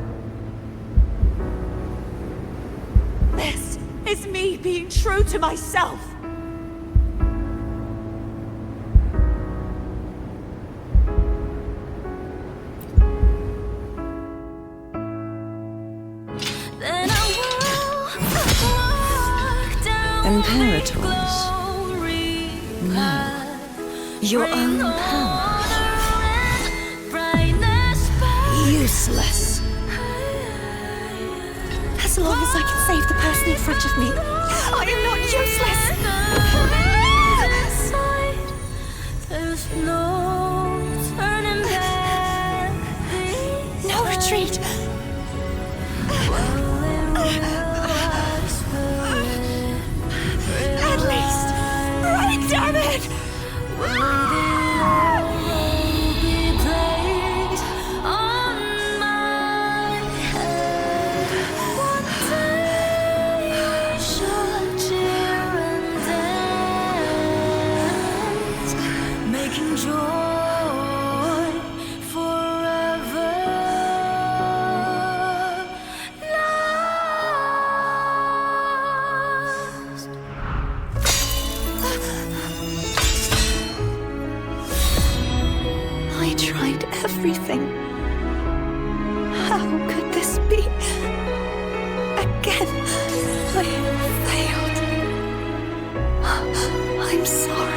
This is me being true to myself! Imperators, know your own power. Useless. As long as I can save the person in front of me, I am not useless! There's no turning back. No retreat! At least, right, damn it! Making joy forever last. I tried everything. How could this be? Again, I failed. I'm sorry.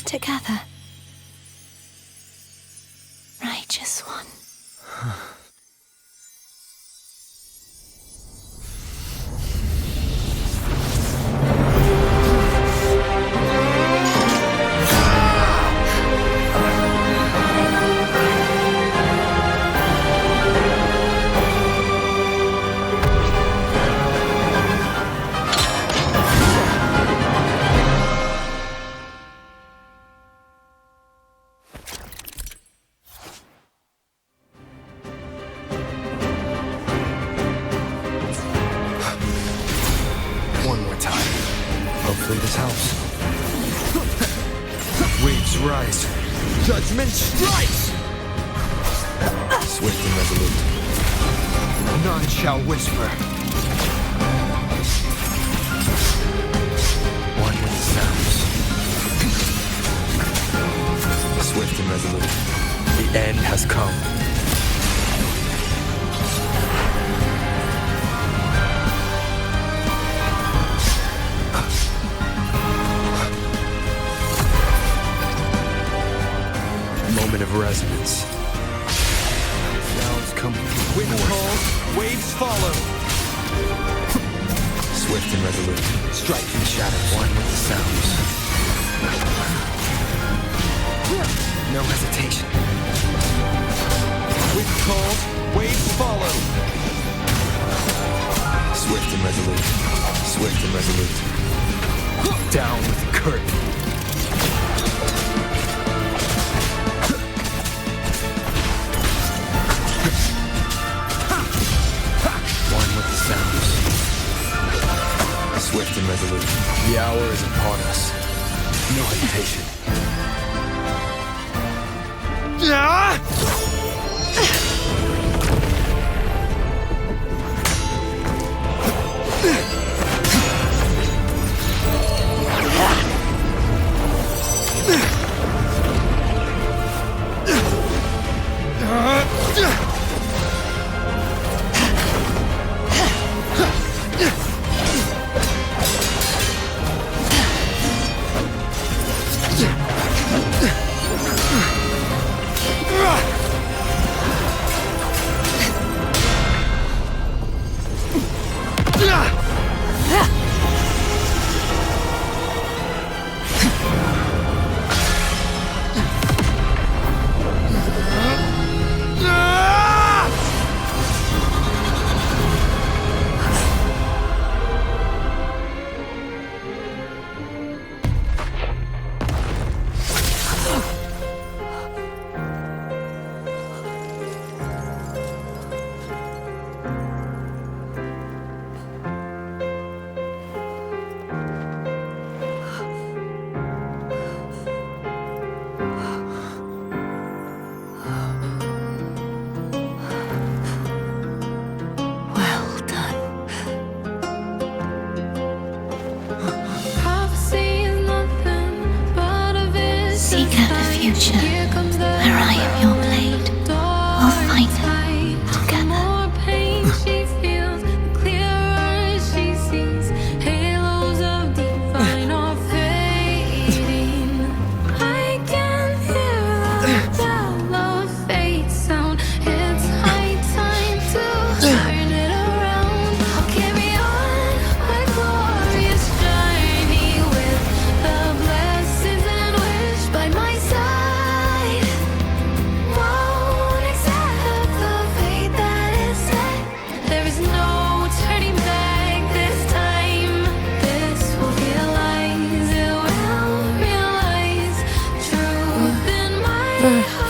Together. Righteous one. rise. Judgment strikes! Swift and resolute. None shall whisper. One with the sounds. Swift and resolute. The end has come. Moment of resonance. Sounds come Wind calls, waves follow. Swift and resolute. Striking shadows. One with the sounds. No hesitation. Wind calls, waves follow. Swift and resolute. Swift and resolute. Down with the curtain. One with the sounds. Swift and resolute. The hour is upon us. No hesitation.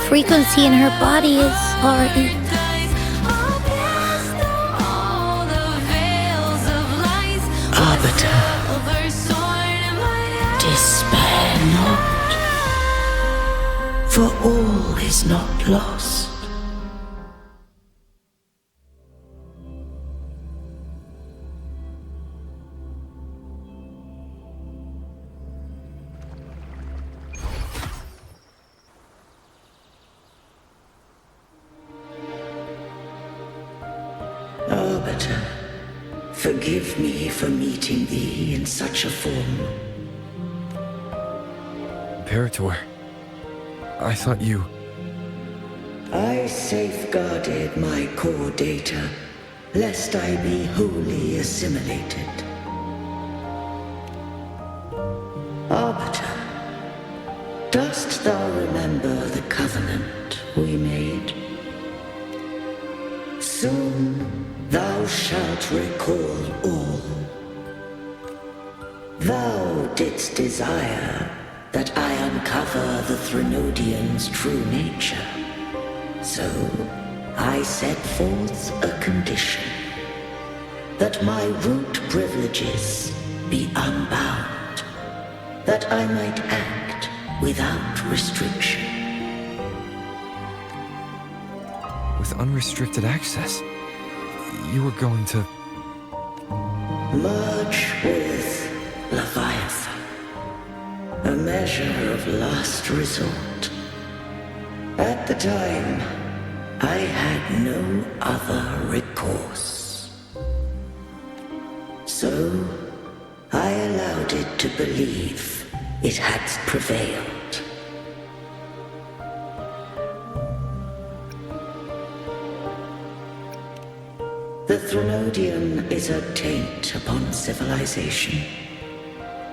Frequency in her body is already. Arbiter, despair not, for all is not lost. Arbiter, forgive me for meeting thee in such a form. Imperator, I thought you... I safeguarded my core data, lest I be wholly assimilated. Arbiter, dost thou remember the covenant we made? Soon thou shalt recall all. Thou didst desire that I uncover the Threnodian's true nature. So I set forth a condition, that my root privileges be unbound, that I might act without restriction. With unrestricted access, you were going to... Merge with Leviathan. A measure of last resort. At the time, I had no other recourse. So, I allowed it to believe it had prevailed. The Threnodian is a taint upon civilization.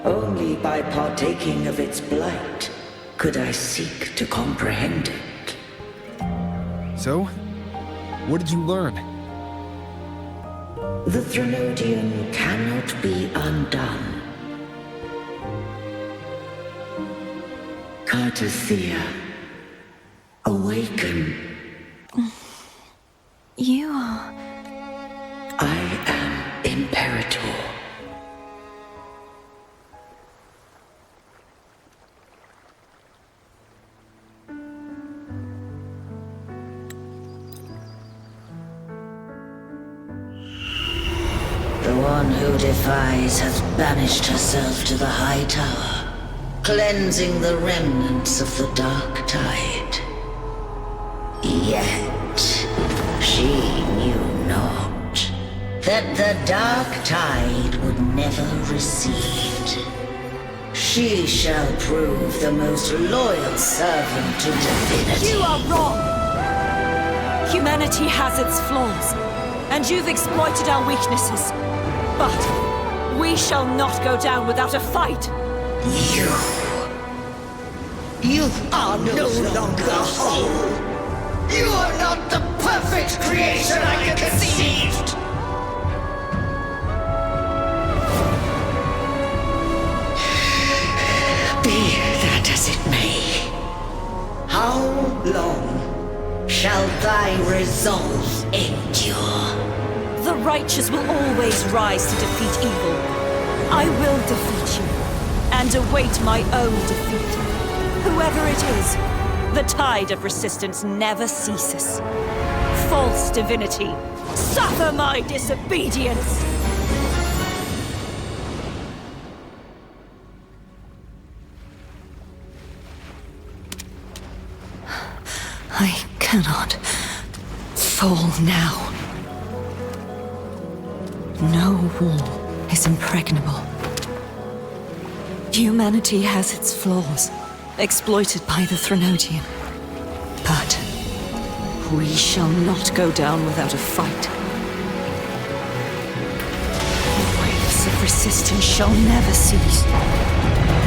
Only by partaking of its blight could I seek to comprehend it. So, what did you learn? The Threnodian cannot be undone. Cartothea, awaken. You are... I am Imperator. The one who defies has banished herself to the High Tower, cleansing the remnants of the Dark Tide. Yet, she knew not that the Dark Tide would never recede. She shall prove the most loyal servant to divinity. You are wrong! Humanity has its flaws, and you've exploited our weaknesses. But we shall not go down without a fight! You are no longer whole! You are not the perfect creation I conceived! Be that as it may, how long shall thy resolve endure? The righteous will always rise to defeat evil. I will defeat you, and await my own defeat. Whoever it is, the tide of resistance never ceases. False divinity, suffer my disobedience! I cannot fall now. No wall is impregnable. Humanity has its flaws, exploited by the Threnodian. But we shall not go down without a fight. The waves of resistance shall never cease.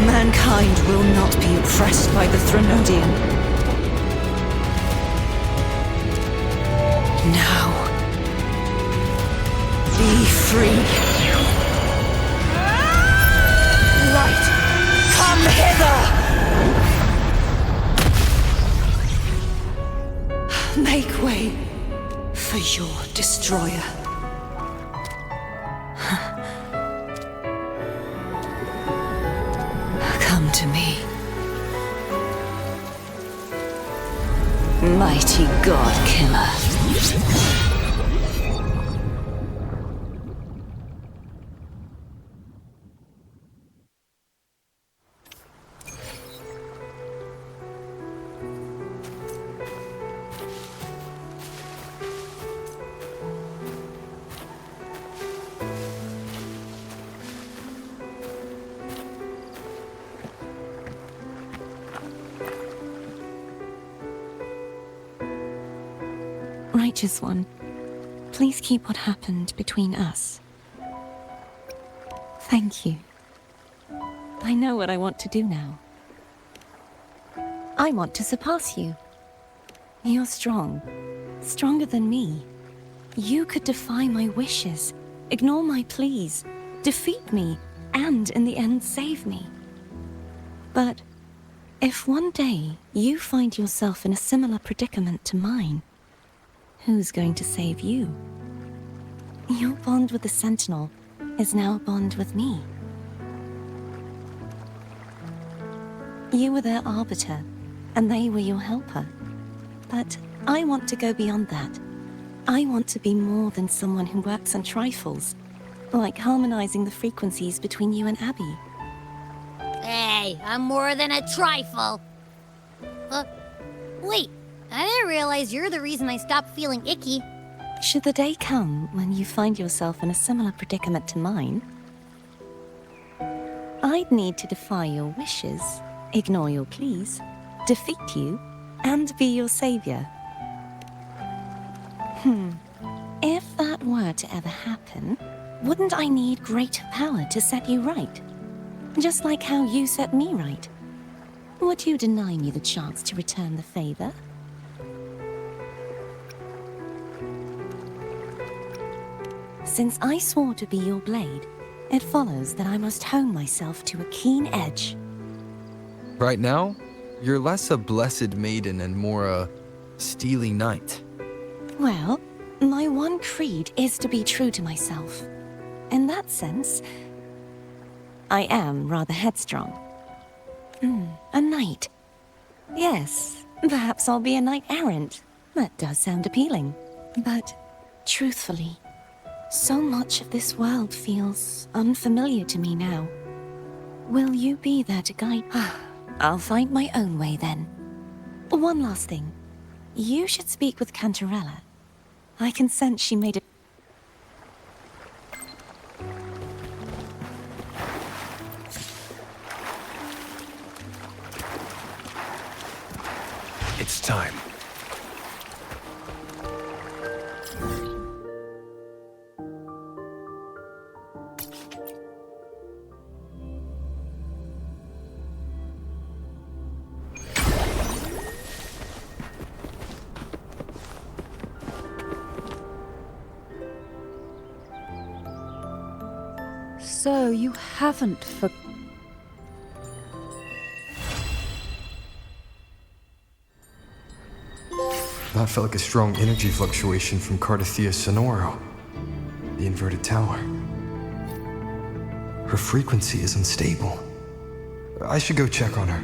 Mankind will not be oppressed by the Threnodian. Now, be free. Light, come hither! Make way for your destroyer. Come to me. Mighty God Killer. Righteous One, please keep what happened between us. Thank you. I know what I want to do now. I want to surpass you. You're strong. Stronger than me. You could defy my wishes, ignore my pleas, defeat me, and in the end save me. But if one day you find yourself in a similar predicament to mine, who's going to save you? Your bond with the Sentinel is now a bond with me. You were their arbiter, and they were your helper. But I want to go beyond that. I want to be more than someone who works on trifles, like harmonizing the frequencies between you and Abby. Hey, I'm more than a trifle. Wait, I didn't realize you're the reason I stopped feeling icky. Should the day come when you find yourself in a similar predicament to mine, I'd need to defy your wishes, ignore your pleas, defeat you, and be your savior. If that were to ever happen, wouldn't I need greater power to set you right? Just like how you set me right. Would you deny me the chance to return the favor? Since I swore to be your blade, it follows that I must hone myself to a keen edge. Right now, you're less a blessed maiden and more a steely knight. Well, my one creed is to be true to myself. In that sense, I am rather headstrong. A knight. Yes, perhaps I'll be a knight errant. That does sound appealing. But, truthfully, so much of this world feels unfamiliar to me now. Will you be there to guide? I'll find my own way then. One last thing. You should speak with Cantarella. I can sense she made a... It's time. So you haven't for... That felt like a strong energy fluctuation from Cardathia Sonoro, the inverted tower. Her frequency is unstable. I should go check on her.